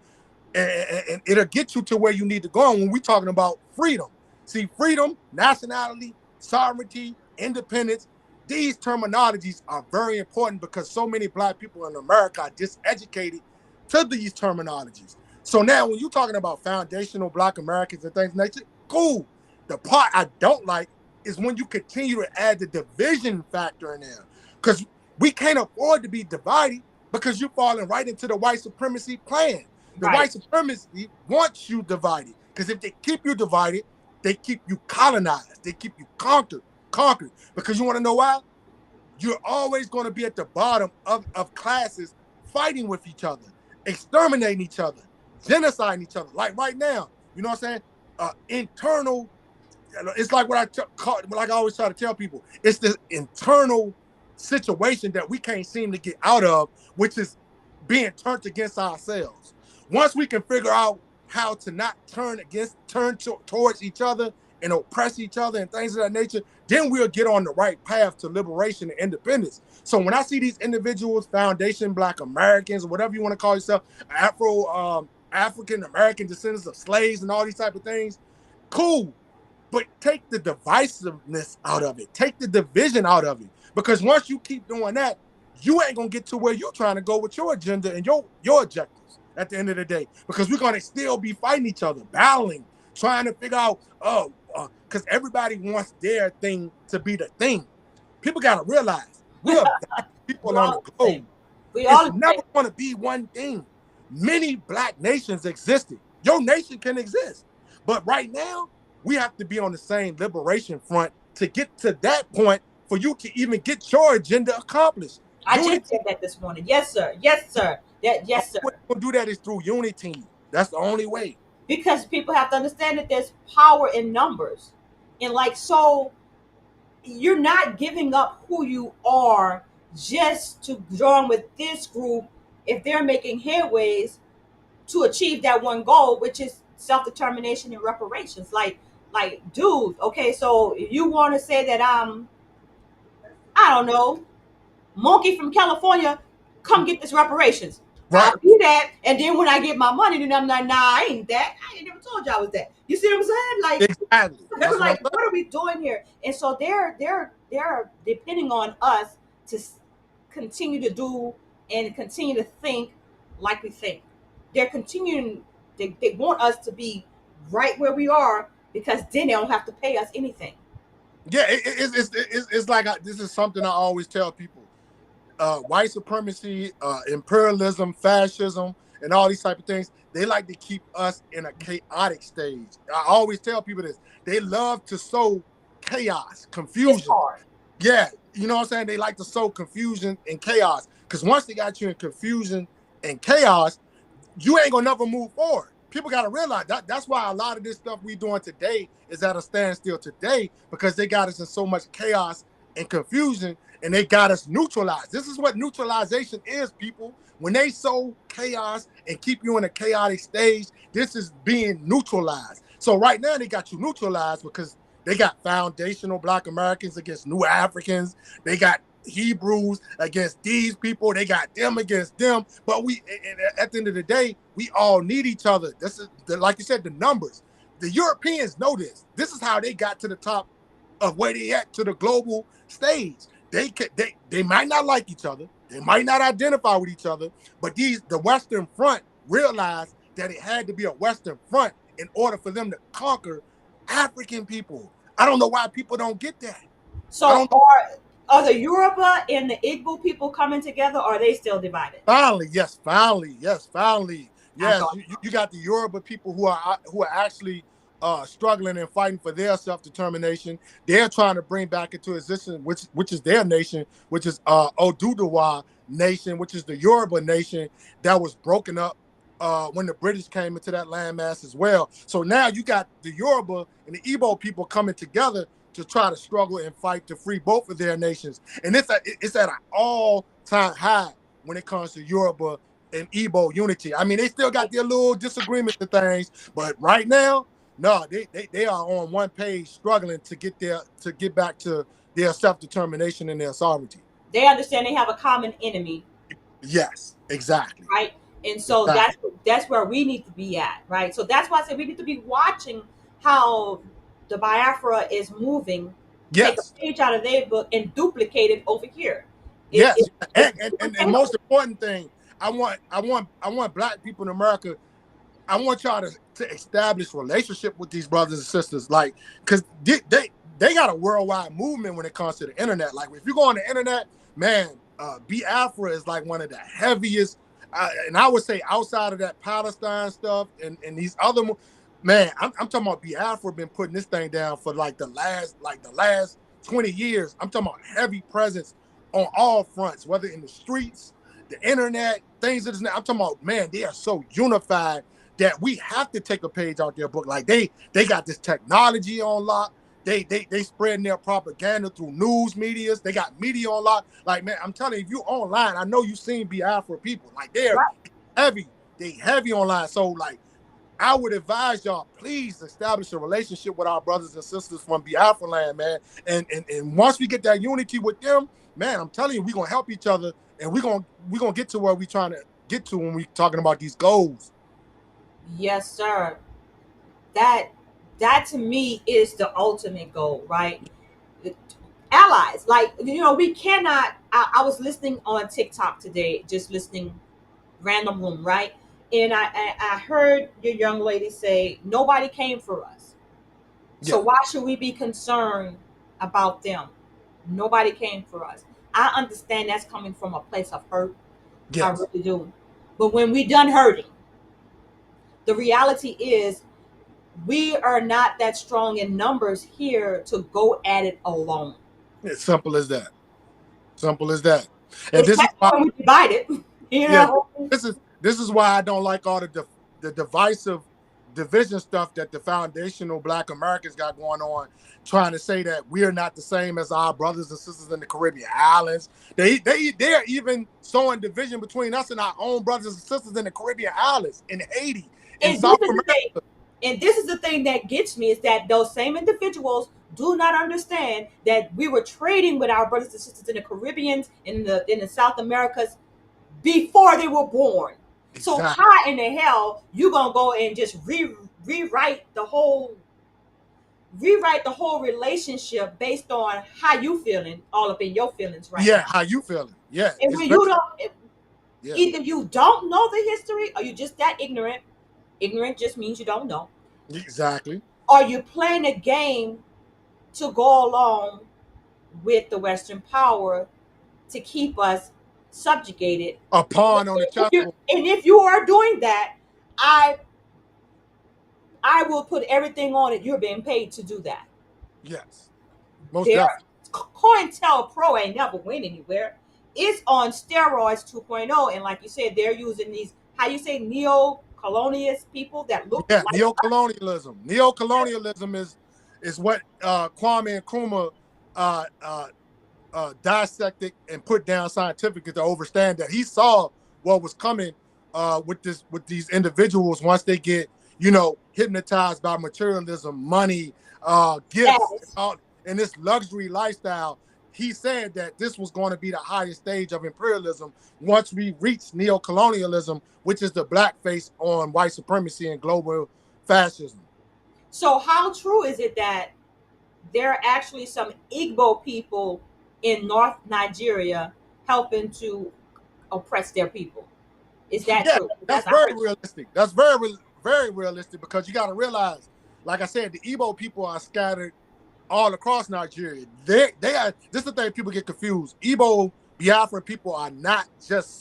and it'll get you to where you need to go. And when we're talking about freedom, see, freedom, nationality, sovereignty, independence, these terminologies are very important because so many black people in America are diseducated to these terminologies. So now when you're talking about foundational black Americans and things like that, cool. The part I don't like is when you continue to add the division factor in there. Because we can't afford to be divided because you're falling right into the white supremacy plan. The Right. white supremacy wants you divided because if they keep you divided, they keep you colonized. They keep you conquered. Because you want to know why? You're always going to be at the bottom of classes fighting with each other, exterminating each other, genociding each other. Like right now, you know what I'm saying? Internal, it's like like I always try to tell people, it's this internal situation that we can't seem to get out of, which is being turned against ourselves. Once we can figure out how to not turn towards each other and oppress each other and things of that nature, then we'll get on the right path to liberation and independence. So when I see these individuals, Foundation Black Americans, or whatever you want to call yourself, African American descendants of slaves and all these type of things, cool. But take the divisiveness out of it. Take the division out of it. Because once you keep doing that, you ain't gonna get to where you're trying to go with your agenda and your objectives at the end of the day. Because we're gonna still be fighting each other, battling, trying to figure out, because everybody wants their thing to be the thing. People gotta realize we are people on the globe. It's never gonna be one thing. Many black nations existed. Your nation can exist. But right now, we have to be on the same liberation front to get to that point for you to even get your agenda accomplished. I just said that this morning. Yes, sir. Yes, sir. Yes, sir. The way we're gonna do that is through unity. That's the only way. Because people have to understand that there's power in numbers. And so you're not giving up who you are just to join with this group if they're making headways to achieve that one goal, which is self-determination and reparations. Like, dude, okay, so if you want to say that I don't know, monkey from California, come get this reparations. Right. I'll do that, and then when I get my money, then I'm like, nah, I ain't that. I ain't never told you I was that. You see what I'm saying? Like, exactly. They're like, what are we doing here? And so they're depending on us to continue to do and continue to think like we think. They're continuing. They want us to be right where we are because then they don't have to pay us anything. Yeah, it's like this is something I always tell people. White supremacy, imperialism, fascism, and all these type of things, they like to keep us in a chaotic stage. I always tell people this. They love to sow chaos, confusion. It's hard. Yeah, you know what I'm saying? They like to sow confusion and chaos. Because once they got you in confusion and chaos, you ain't gonna never move forward. People gotta realize that's why a lot of this stuff we doing today is at a standstill today, because they got us in so much chaos and confusion, and they got us neutralized. This is what neutralization is, people. When they sow chaos and keep you in a chaotic stage, this is being neutralized. So right now they got you neutralized because they got foundational Black Americans against New Africans. They got Hebrews against these people. They got them against them. But we, at the end of the day, we all need each other. This is, like you said, the numbers. The Europeans know this. This is how they got to the top of where they at to the global stage. They might not like each other. They might not identify with each other. But the Western Front realized that it had to be a Western Front in order for them to conquer African people. I don't know why people don't get that. So are the Yoruba and the Igbo people coming together, or are they still divided? Finally. Yes, you got the Yoruba people who are actually struggling and fighting for their self-determination. They're trying to bring back into existence, which is their nation, which is Oduduwa nation, which is the Yoruba nation that was broken up when the British came into that landmass as well. So now you got the Yoruba and the Igbo people coming together to try to struggle and fight to free both of their nations. And it's at an all-time high when it comes to Yoruba and Igbo unity. I mean, they still got their little disagreements and things, but right now, no, they are on one page struggling to get back to their self-determination and their sovereignty. They understand they have a common enemy. Yes, exactly. Right? And so that's where we need to be at, right? So that's why I said we need to be watching how the Biafra is moving. Yes. Take a page out of their book and duplicate it over here. And the most important thing, I want Black people in America, I want y'all to establish relationship with these brothers and sisters, like, because they got a worldwide movement when it comes to the internet. Like, if you go on the internet, man, BIAFRA is like one of the heaviest, and I would say outside of that Palestine stuff and these other, man, I'm talking about BIAFRA been putting this thing down for like the last 20 years. I'm talking about heavy presence on all fronts, whether in the streets, the internet, things of this. I'm talking about, man, they are so unified that we have to take a page out their book. Like they got this technology on lock. They spreading their propaganda through news medias. They got media on lock. Like, man, I'm telling you, if you online, I know you've seen BIAFRA people. Like, they're heavy. They heavy online. So, like, I would advise y'all, please establish a relationship with our brothers and sisters from Biafra land, man. And once we get that unity with them, man, I'm telling you, we're gonna help each other, and we're gonna get to where we're trying to get to when we're talking about these goals. Yes, sir. That to me is the ultimate goal, right? Allies, like, we cannot. I was listening on TikTok today, just listening random room, right? And I heard your young lady say nobody came for us, so Yeah. why should we be concerned about them? Nobody came for us. I understand that's coming from a place of hurt. I Yes. really do. But when we done hurting, the reality is we are not that strong in numbers here to go at it alone. It's simple as that. Simple as that. And this is Especially why, when we divide it. You yeah, know? this is why I don't like all the divisive division stuff that the foundational Black Americans got going on, trying to say that we're not the same as our brothers and sisters in the Caribbean islands. They're even sowing division between us and our own brothers and sisters in the Caribbean islands, in Haiti, in And this South is the America. thing. And this is the thing that gets me, is that those same individuals do not understand that we were trading with our brothers and sisters in the Caribbean, in the South Americas, before they were born. So Exactly. how in the hell you gonna go and just rewrite the whole relationship based on how you feeling, all up in your feelings right Yeah, now? how you feeling? Yeah, And it's when very, you don't, yeah, either you don't know the history, or you just that ignorant. Ignorant just means you don't know. exactly. Or you playing a game to go along with the Western power to keep us subjugated. A pawn on the chessboard. And if you are doing that, I I will put everything on it. You're being paid to do that. Yes, most There, definitely. COINTELPRO ain't never went anywhere. It's on steroids 2.0, and like you said, they're using these, how you say, neo-colonialist people that look Yeah, like neocolonialism. Neocolonialism is what Kwame Nkrumah uh, uh, dissected and put down scientifically to understand that he saw what was coming with these individuals once they get hypnotized by materialism, money, gifts, status. and this luxury lifestyle. He said that this was going to be the highest stage of imperialism once we reach neocolonialism, which is the blackface on white supremacy and global fascism. So how true is it that there are actually some Igbo people in North Nigeria helping to oppress their people? Is that Yeah, true? that's I very heard. realistic. That's very realistic because you got to realize, like I said, the Igbo people are scattered all across Nigeria. They are. This is the thing people get confused. Igbo Biafran people are not just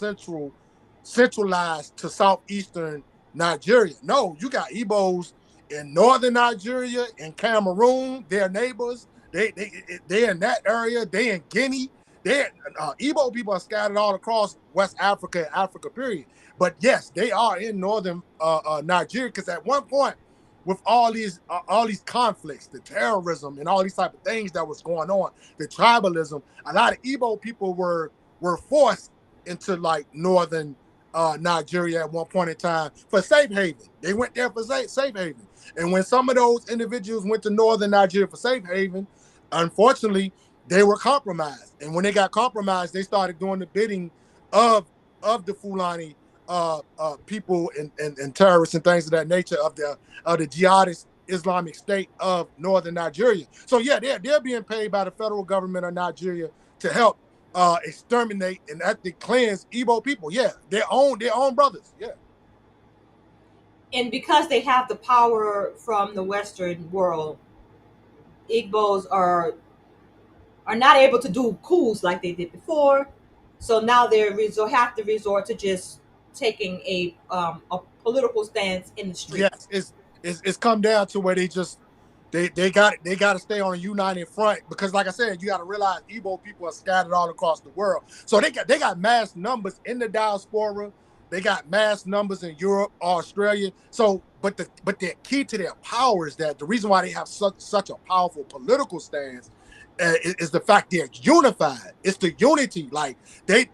centralized to southeastern Nigeria. No, you got Igbos in northern Nigeria, in Cameroon, their neighbors. They in that area. They in Guinea. They Igbo people are scattered all across West Africa and Africa. Period. But yes, they are in northern Nigeria because at one point, with all these conflicts, the terrorism and all these type of things that was going on, the tribalism, a lot of Igbo people were forced into like northern Nigeria at one point in time for safe haven. They went there for safe haven. And when some of those individuals went to northern Nigeria for safe haven, unfortunately, they were compromised. And when they got compromised, they started doing the bidding of the Fulani people and terrorists and things of that nature of the jihadist Islamic State of northern Nigeria. So yeah, they're being paid by the federal government of Nigeria to help exterminate and ethnically cleanse Igbo people. Yeah, their own brothers. Yeah. And because they have the power from the Western world, Igbos are not able to do coups like they did before. So now have to resort to just taking a political stance in the streets. Yes, it's come down to where they got to stay on a united front because, like I said, you got to realize Igbo people are scattered all across the world. So they got mass numbers in the diaspora. They got mass numbers in Europe, Australia. So, but the key to their power is that the reason why they have such a powerful political stance is the fact they're unified. It's the unity. Like they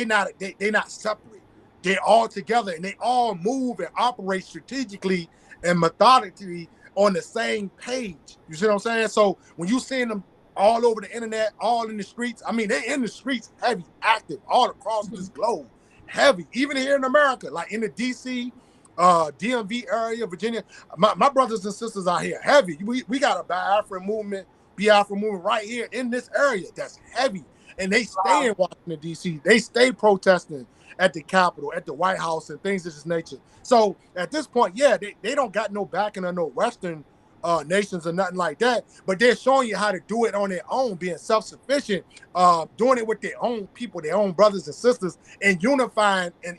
not separate. they're all together and they all move and operate strategically and methodically on the same page. You see what I'm saying? So when you seeing them all over the internet, all in the streets, I mean, they're in the streets heavy, active, all across this globe, heavy, even here in America, like in the DC, DMV area, Virginia. My brothers and sisters out here, heavy. We got a Biafran movement right here in this area that's heavy. And they stay in Washington, D.C. They stay protesting at the Capitol, at the White House, and things of this nature. So at this point, yeah, they don't got no backing of no Western nations or nothing like that, but they're showing you how to do it on their own, being self-sufficient, doing it with their own people, their own brothers and sisters, and unifying and,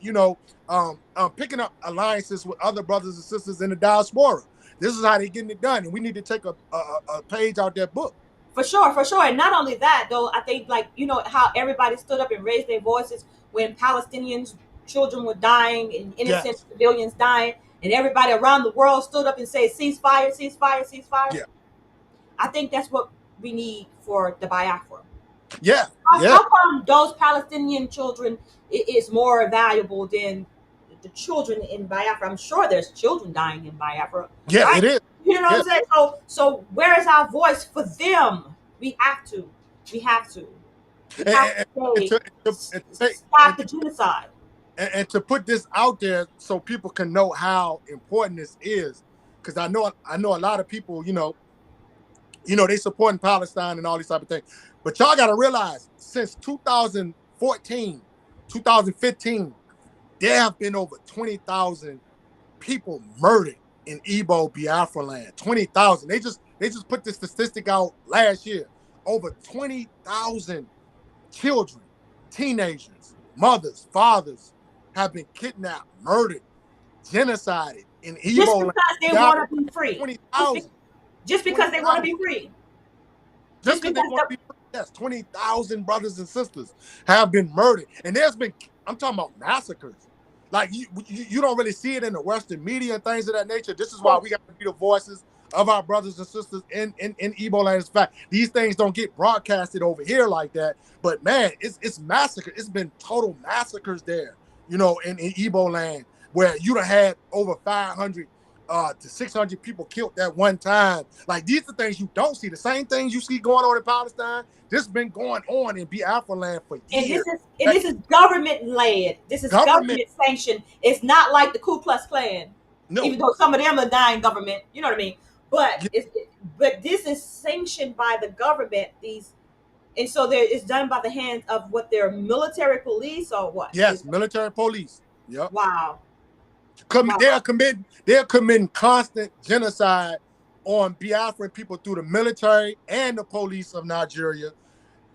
picking up alliances with other brothers and sisters in the diaspora. This is how they're getting it done, and we need to take a page out that book. For sure. And not only that, though, I think, how everybody stood up and raised their voices when Palestinians, children were dying and innocent civilians dying, and everybody around the world stood up and said, ceasefire, ceasefire, ceasefire. Yeah. I think that's what we need for the Biafra. Yeah. How come those Palestinian children is more valuable than the children in Biafra? I'm sure there's children dying in Biafra. Yeah, right? It is. You know what I'm saying? So where is our voice for them? We have to. Stop the genocide. And to put this out there so people can know how important this is, because I know a lot of people, they supporting Palestine and all these type of things. But y'all got to realize, since 2014, 2015, there have been over 20,000 people murdered in Igbo Biafra land. 20,000. They just put this statistic out last year. Over 20,000 children, teenagers, mothers, fathers have been kidnapped, murdered, genocided in Igbo land. Just because they want to be free. 20,000. Just because they want to be free. Just because they want to be free. Yes, 20,000 brothers and sisters have been murdered. And I'm talking about massacres. Like you don't really see it in the Western media and things of that nature. This is why we got to be the voices of our brothers and sisters in Igbo land. In fact, these things don't get broadcasted over here like that. But man, it's massacre. It's been total massacres there, in Igbo land, where you done had over 500 to 600 people killed at one time. Like, these are things you don't see. The same things you see going on in Palestine, this has been going on in Biafra land for years. And this is government led. This is government sanctioned. It's not like the Ku Klux Klan. No. Even though some of them are dying government, you know what I mean? But but this is sanctioned by the government. And so it's done by the hands of what, their military police or what? Yes, military police. Yep. Wow. They're committing constant genocide on Biafran people through the military and the police of Nigeria,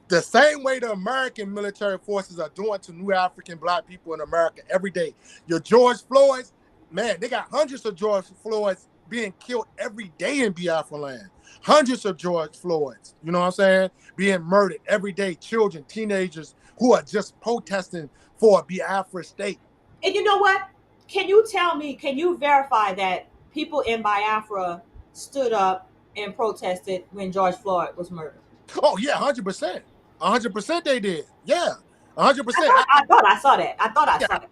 the same way the American military forces are doing to New African Black people in America every day. Your George Floyds, man, they got hundreds of George Floyds being killed every day in Biafra land. Hundreds of George Floyds, you know what I'm saying, being murdered every day. Children, teenagers who are just protesting for a Biafra state. And you know what? Can you verify that people in Biafra stood up and protested when George Floyd was murdered? Oh, yeah, 100%. 100% they did. Yeah, 100%. I thought I saw that. I saw that.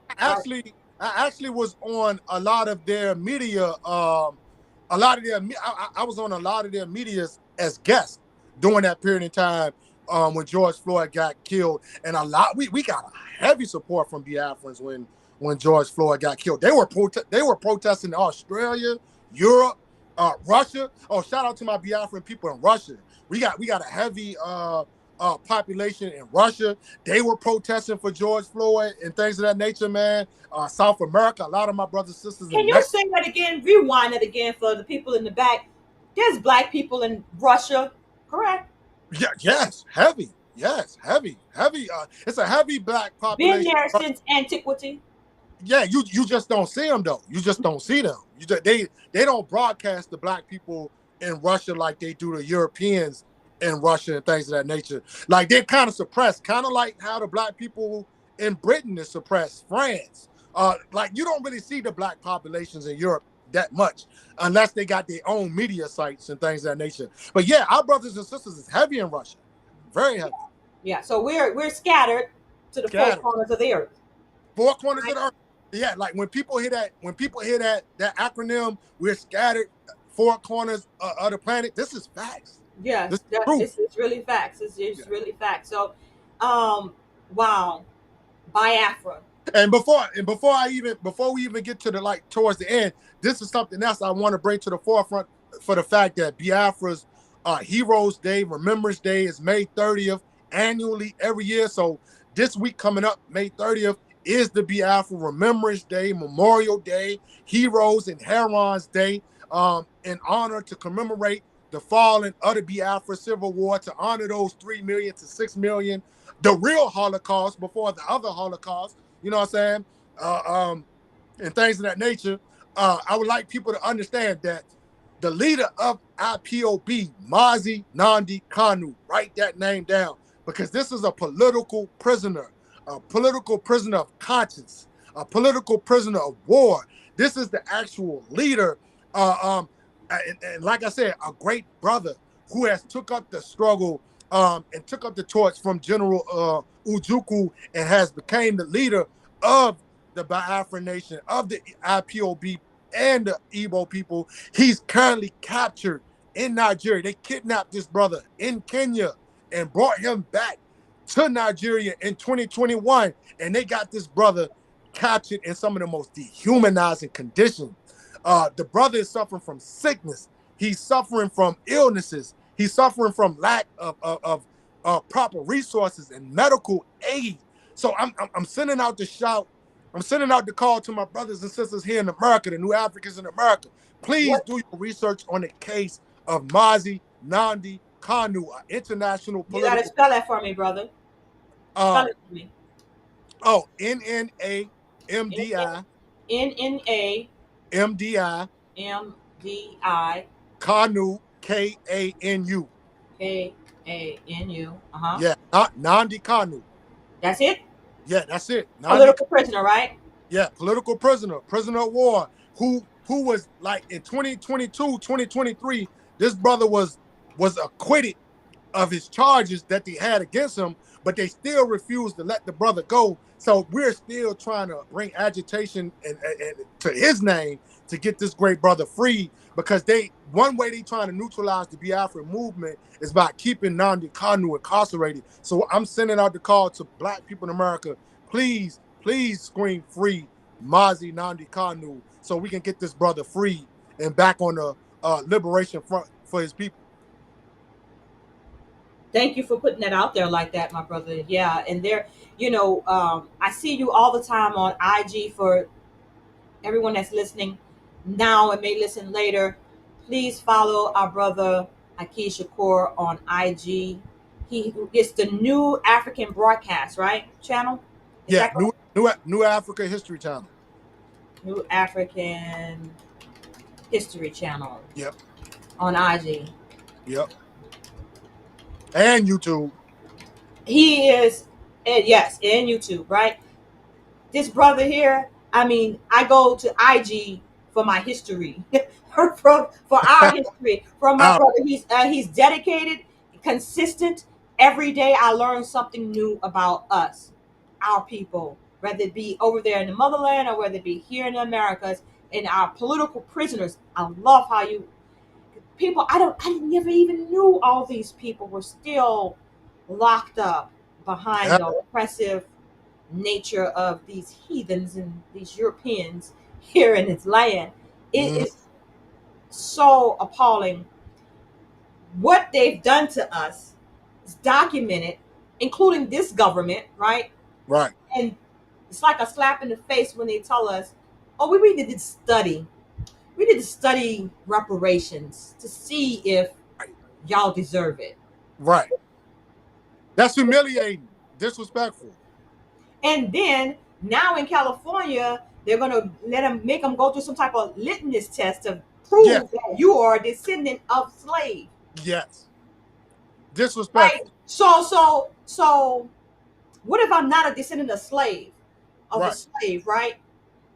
I actually was on a lot of their media. I was on a lot of their medias as guests during that period of time when George Floyd got killed. And we got a heavy support from Biafrans when George Floyd got killed. They were protesting in Australia, Europe, Russia. Oh, shout out to my Biafran people in Russia. We got a heavy population in Russia. They were protesting for George Floyd and things of that nature, man. South America, a lot of my brothers and sisters. Can you say that again? Rewind it again for the people in the back. There's Black people in Russia, correct? Yeah, yes, heavy. Yes, heavy. It's a heavy Black population. Been there since antiquity. Yeah, you just don't see them though. You just don't see them. They don't broadcast the Black people in Russia like they do the Europeans in Russia and things of that nature. Like, they're kind of suppressed, kind of like how the Black people in Britain is suppressed, France. Like, you don't really see the Black populations in Europe that much unless they got their own media sites and things of that nature. But yeah, our brothers and sisters is heavy in Russia, very heavy. Yeah, so we're scattered to the four corners of the earth. Four corners of the earth. Yeah, like when people hear that acronym, we're scattered four corners of the planet. This is facts. Yes, This is true. it's really facts. It's Yeah. really facts. So, wow, Biafra. And before we even get to the like towards the end, this is something else I want to bring to the forefront for the fact that Biafra's Heroes Day, Remembrance Day is May 30th annually every year. So this week coming up, May 30th, is the Biafra Remembrance Day, Memorial Day, Heroes and Herons Day, in honor to commemorate the fallen of the Biafra Civil War, to honor those 3 million to 6 million, the real Holocaust before the other Holocaust. You know what I'm saying? And things of that nature. I would like people to understand that the leader of IPOB, Mazi Nandi Kanu, write that name down, because this is a political prisoner of conscience, a political prisoner of war. This is the actual leader, and like I said, a great brother who has took up the struggle, and took up the torch from General Ojukwu, and has became the leader of the Biafran nation, of the IPOB and the Igbo people. He's currently captured in Nigeria. They kidnapped this brother in Kenya and brought him back to Nigeria in 2021. And they got this brother captured in some of the most dehumanizing conditions. The brother is suffering from sickness. He's suffering from illnesses. He's suffering from lack of proper resources and medical aid. So I'm sending out the shout. I'm sending out the call to my brothers and sisters here in America, the new Africans in America. Please do your research on the case of Mazi Nandi Kanu, an international You gotta political. spell that for me, brother. Spell it for me. Oh, NNAMDI. NNAMDI. Kanu, KANU. KANU. Yeah, Nandi Kanu. That's it? Yeah, that's it. Political prisoner, right? Yeah, political prisoner of war, who was like in 2022, 2023, this brother was acquitted of his charges that they had against him, but they still refused to let the brother go. So we're still trying to bring agitation and to his name to get this great brother free, because one way they trying to neutralize the Biafran movement is by keeping Nnamdi Kanu incarcerated. So I'm sending out the call to Black people in America, please scream free Mazi Nnamdi Kanu, so we can get this brother free and back on the liberation front for his people. Thank you for putting that out there like that, my brother. Yeah, and there, I see you all the time on IG. For everyone that's listening now and may listen later, please follow our brother Haki Shakur on IG. It's the New African Broadcast, right? Channel? Yeah, New Africa History Channel. New African History Channel. Yep. On IG. Yep. And YouTube. He is, yes, and YouTube, right? This brother here, I go to IG for my history, for our history, from my brother. He's dedicated, consistent. Every day I learn something new about us, our people, whether it be over there in the motherland or whether it be here in the Americas, and our political prisoners. I love how you people. I never even knew all these people were still locked up behind the oppressive nature of these heathens and these Europeans here in its land. It is so appalling. What they've done to us is documented, including this government, right? Right. And it's like a slap in the face when they tell us, oh, we need to study. We need to study reparations to see if y'all deserve it. Right. That's humiliating, disrespectful. And then now in California, they're going to make them go through some type of litmus test to prove that you are a descendant of slave. Yes. Disrespectful. Right? So what if I'm not a descendant of slave? A slave, right?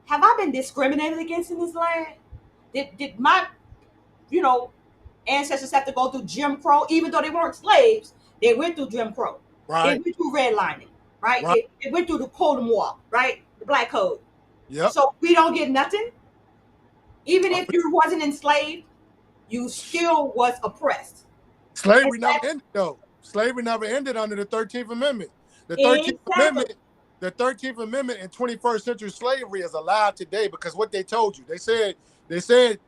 Have I been discriminated against in this land? Did my, ancestors have to go through Jim Crow, even though they weren't slaves? They went through Jim Crow. Right. They went through redlining, right? They went through the Code of War, right? The Black Code. Yep. So we don't get nothing. Even if you wasn't enslaved, you still was oppressed. And Slavery never that's ended though. Slavery never ended under the 13th Amendment. The 13th exactly Amendment, the 13th Amendment in 21st century slavery is alive today because what they told you. They said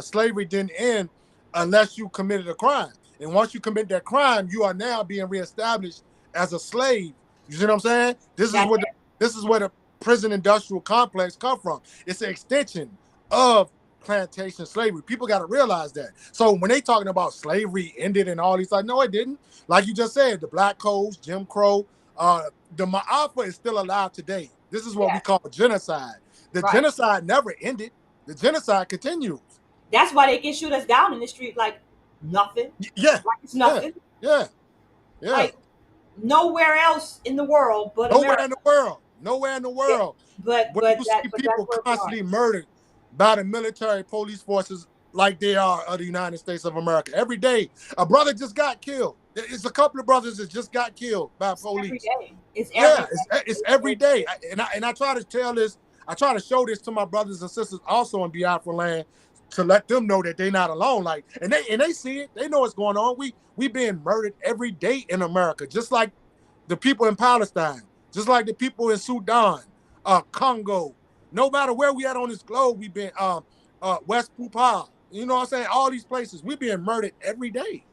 slavery didn't end unless you committed a crime. And once you commit that crime, you are now being reestablished as a slave. You see what I'm saying? that. This is where the prison industrial complex come from. It's an extension of plantation slavery. People got to realize that. So when they talking about slavery ended and all these, like, no, it didn't. Like you just said, the black codes, Jim Crow, the Ma'afa is still alive today. This is what we Yes, call genocide. The right. genocide never ended. The genocide continues. That's why they can shoot us down in the street like nothing. Yeah, Like it's yeah, nothing. yeah, yeah. Like nowhere else in the world but Nowhere in America. the world. Nowhere in the Yeah, world. but Where but you that see but that's people where we are. constantly murdered by the military police forces like they are of the United States of America. Every day, a brother just got killed. It's a couple of brothers that just got killed by It's every police. day. It's every Yeah, day. it's It's every every day. day. And I try to tell this, I try to show this to my brothers and sisters also in Biafra land to let them know that they're not alone. Like, and they see it, they know what's going on. We being murdered every day in America, just like the people in Palestine, just like the people in Sudan, Congo. No matter where we at on this globe, we've been West Pupa. You know what I'm saying? All these places, we being murdered every day.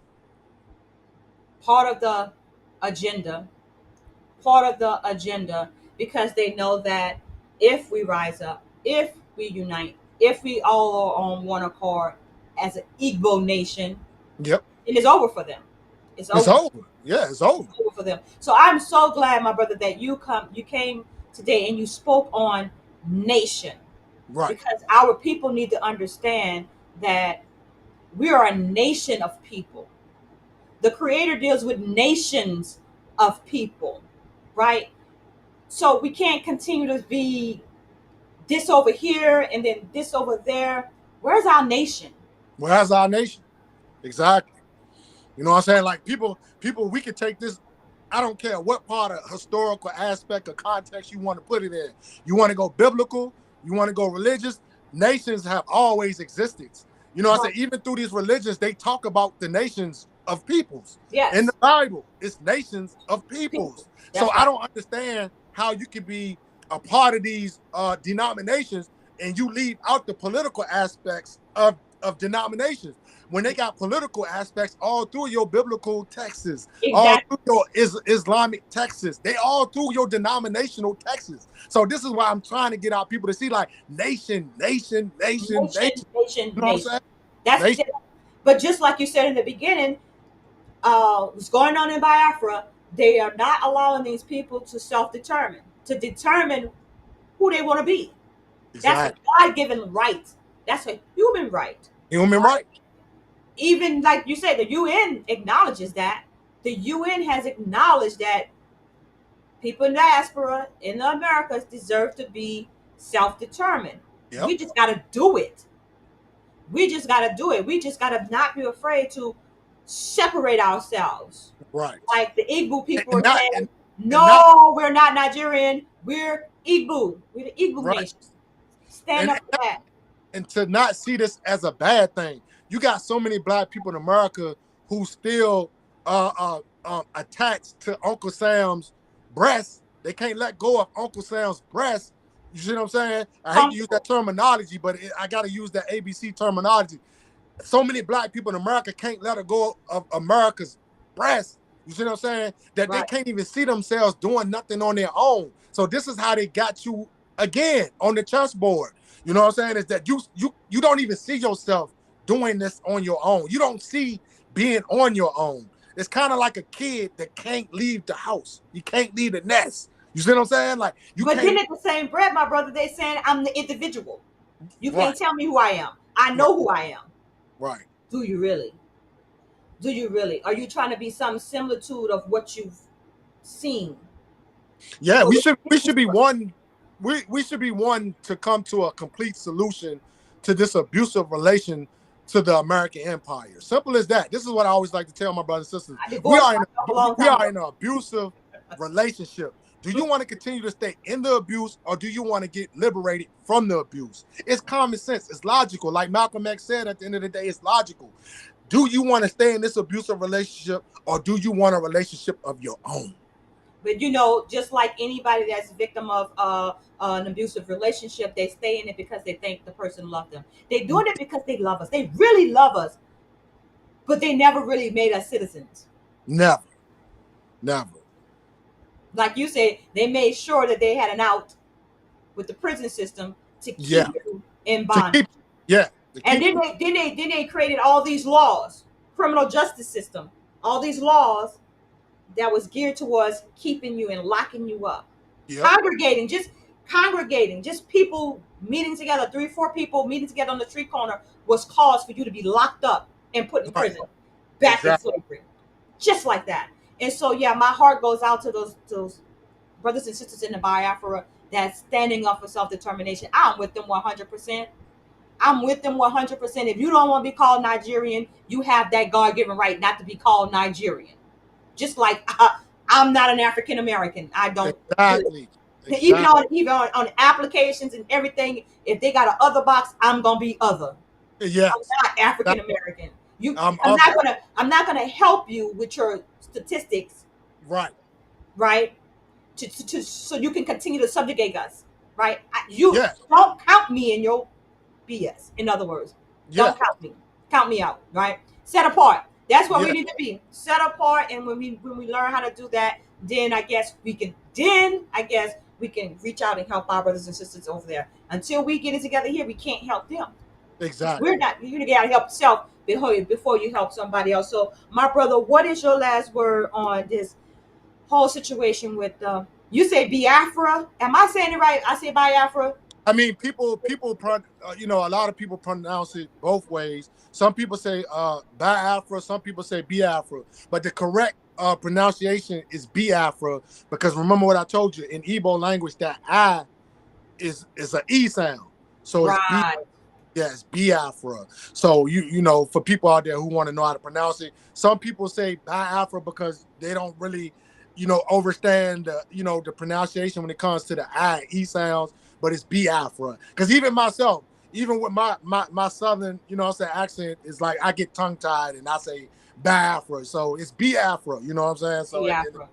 Part of the agenda. Part of the agenda because they know that if we rise up, if we unite, if we all are on one accord as an Igbo nation, Yep. it is over for them. It's It's over. over. Yeah, it's over. Over for them. So I'm so glad, my brother, that you came today and you spoke on nation Right. because our people need to understand that we are a nation of people. The Creator deals with nations of people, right? So we can't continue to be this over here and then this over there. Where's our nation? Where's our nation? Exactly. You know what I'm saying? Like we could take this. I don't care what part of historical aspect or context you want to put it in. You want to go biblical, you want to go religious. Nations have always existed. You know what I'm saying? Even through these religions, they talk about the nations of peoples. In the Yes, Bible, it's nations of people. peoples. So That's I right. don't understand how you could be a part of these denominations and you leave out the political aspects of denominations when they got political aspects all through your biblical texts, all Exactly. through your Islamic texts, they all through your denominational texts. So this is why I'm trying to get our people to see like nation, nation, nation, Nation, nation. nation, You know what I'm nation. saying? That's Nation. but just like you said in the beginning, what's going on in Biafra, they are not allowing these people to self-determine, to determine who they want to be. That's a Exactly. God-given right. That's a human right. Human Right? right. Even like you said, the UN acknowledges that. The UN has acknowledged that people in diaspora in the Americas deserve to be self-determined. Yep. We just got to do it. We just got to do it. We just got to not be afraid to separate ourselves. Right. Like the Igbo people And are not saying, and not no, we're not Nigerian. We're Igbo. We're the Igbo right. nation. Stand And up for that. and to not see this as a bad thing. You got so many black people in America who still attached to Uncle Sam's breast. They can't let go of Uncle Sam's breast. You see what I'm saying? I hate to use that Comfortable. terminology, but I got to use that ABC terminology. So many black people in America can't let her go of America's breast. You see what I'm saying? That they Right. can't even see themselves doing nothing on their own. So this is how they got you again on the chessboard. You know what I'm saying? Is that you don't even see yourself doing this on your own. You don't see being on your own. It's kind of like a kid that can't leave the house. You can't leave the nest. You see what I'm saying? Like you But then can't. at the same breath, my brother, they saying I'm the individual. You can't Right, tell me who I am. I right, know who I am. right. Do you really? Do you really? Are you trying to be some similitude of what you've seen? Yeah, So we should be one. We should be one to come to a complete solution to this abusive relation to the American empire. Simple as that. This is what I always like to tell my brothers and sisters. I divorced myself a long We time are ago. in an abusive relationship. Do you want to continue to stay in the abuse, or do you want to get liberated from the abuse? It's common sense. It's logical. Like Malcolm X said, at the end of the day, it's logical. Do you want to stay in this abusive relationship, or do you want a relationship of your own? But you know, just like anybody that's a victim of an abusive relationship, they stay in it because they think the person loved them. They're doing it because they love us. They really love us, but they never really made us citizens. Never. Never. Like you said, they made sure that they had an out with the prison system to keep you in bondage. And then they created all these laws, criminal justice system, all these laws that was geared towards keeping you and locking you up. Yep. Congregating, just people meeting together, 3 or 4 people meeting together on the street corner was cause for you to be locked up and put in prison, back in slavery, just like that. And so, yeah, my heart goes out to those brothers and sisters in the Biafra that's standing up for self-determination. I'm with them 100%. I'm with them 100%. If you don't want to be called Nigerian, you have that God-given right not to be called Nigerian. Just like I'm not an African American. I don't. Exactly. Even on applications and everything, if they got an other box, I'm gonna be other. Yeah. I'm not African American. I'm not gonna help you with your statistics. Right. Right. So you can continue to subjugate us. Right. Don't count me in your BS. In other words, don't count me. Count me out. Right. Set apart. That's what we need to be, set apart. And when we learn how to do that, then I guess we can reach out and help our brothers and sisters over there. Until we get it together here, we can't help them. Exactly. You gotta help yourself before you help somebody else. So, my brother, what is your last word on this whole situation with you say Biafra? Am I saying it right? I say Biafra. I mean, people, a lot of people pronounce it both ways. Some people say Biafra, some people say Biafra, but the correct pronunciation is Biafra, because remember what I told you, in Igbo language, that I is an E sound. So it's Biafra. So you know, for people out there who want to know how to pronounce it, some people say Biafra because they don't really, understand the pronunciation when it comes to the I E sounds. But it's Biafra. Because even myself, even with my southern, accent, is like I get tongue tied and I say Biafra. So it's Biafra, you know what I'm saying? So Biafra.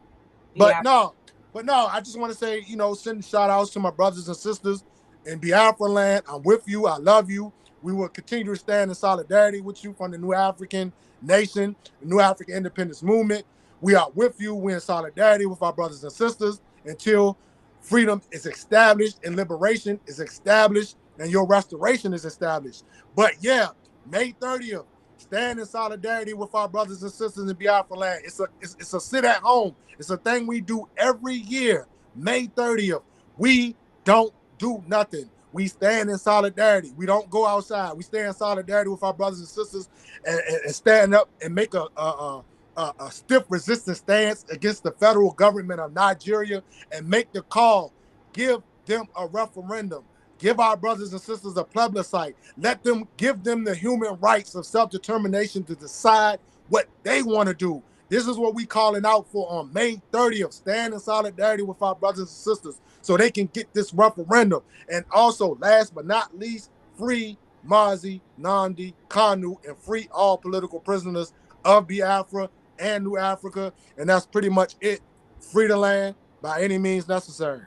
But no, I just want to say, send shout outs to my brothers and sisters in Biafra land. I'm with you. I love you. We will continue to stand in solidarity with you from the New African Nation, the New African Independence Movement. We are with you. We're in solidarity with our brothers and sisters until freedom is established and liberation is established and your restoration is established. But yeah, May 30th, stand in solidarity with our brothers and sisters in Biafra land. It's a sit at home. It's a thing we do every year. May 30th, we don't do nothing. We stand in solidarity. We don't go outside. We stand in solidarity with our brothers and sisters and stand up and make a stiff resistance stance against the federal government of Nigeria and make the call. Give them a referendum. Give our brothers and sisters a plebiscite. Give them the human rights of self-determination to decide what they want to do. This is what we calling out for on May 30th. Stand in solidarity with our brothers and sisters so they can get this referendum. And also, last but not least, free Mazi, Nandi, Kanu, and free all political prisoners of Biafra and New Africa. And that's pretty much it. Free the land by any means necessary.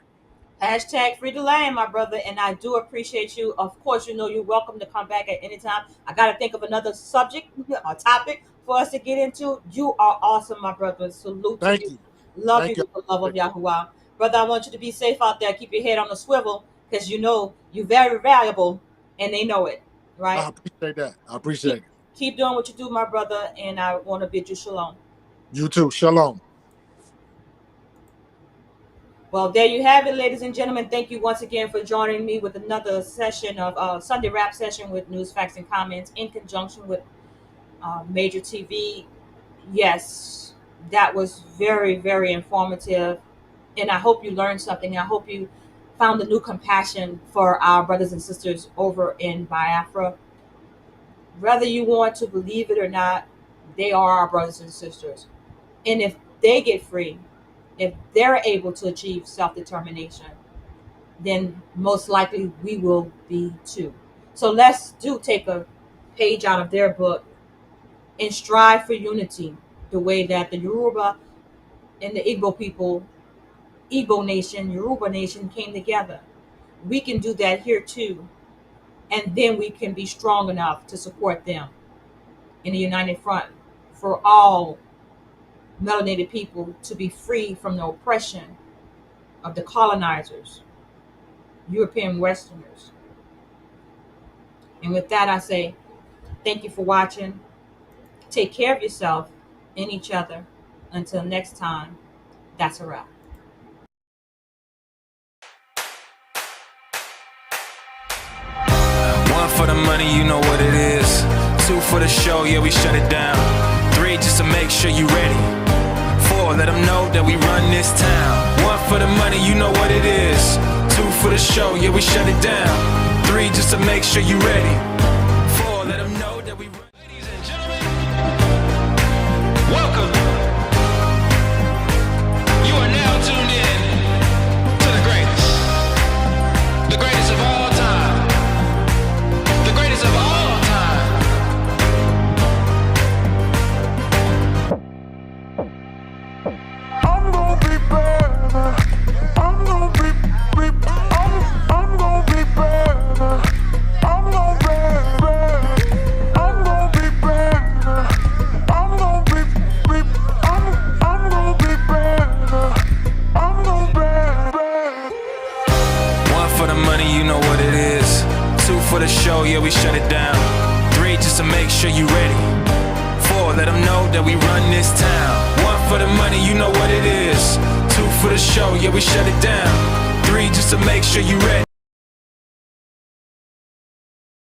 Hashtag free the land, my brother. And I do appreciate you. Of course, you're welcome to come back at any time. I got to think of another subject or topic for us to get into. You are awesome, my brother. Salute to you. Love you with the love of Yahuwah. Brother, I want you to be safe out there. Keep your head on the swivel because you're very valuable and they know it, right? I appreciate that. I appreciate it. Keep doing what you do, my brother, and I want to bid you shalom. You too. Shalom. Well, there you have it, ladies and gentlemen. Thank you once again for joining me with another session of Sunday Rap Session with News, Facts, and Comments in conjunction with Major TV. Yes, that was very, very informative. And I hope you learned something. I hope you found a new compassion for our brothers and sisters over in Biafra. Whether you want to believe it or not, they are our brothers and sisters. And if they get free, if they're able to achieve self-determination, then most likely we will be too. So let's take a page out of their book and strive for unity, the way that the Yoruba and the Igbo people, Igbo nation, Yoruba nation came together. We can do that here too, and then we can be strong enough to support them in a united front for all melanated people to be free from the oppression of the colonizers, European Westerners. And with that, I say thank you for watching. Take care of yourself and each other. Until next time, that's a wrap. One for the money, you know what it is. Two for the show, yeah, we shut it down. Three, just to make sure you ready. Four, let them know that we run this town. One for the money, you know what it is. Two for the show, yeah, we shut it down. Three, just to make sure you ready. Four, let them know that we run. Ladies and gentlemen, welcome. You are now tuned in to the greatest. The greatest of all time. The greatest of all time. I'm gonna be better. I'm gonna be I'm gonna be better. I'm gonna be better. I'm gonna be better. I'm gonna be I'm gonna be better. I'm gonna be better. One for the money, you know what it is. Two for the show, yeah, we shut it down. Three, just to make sure you ready. Four, let them know that we run this town. One for the money, you know what it is. Two for the show, yeah, we shut it down. Three, just to make sure you ready.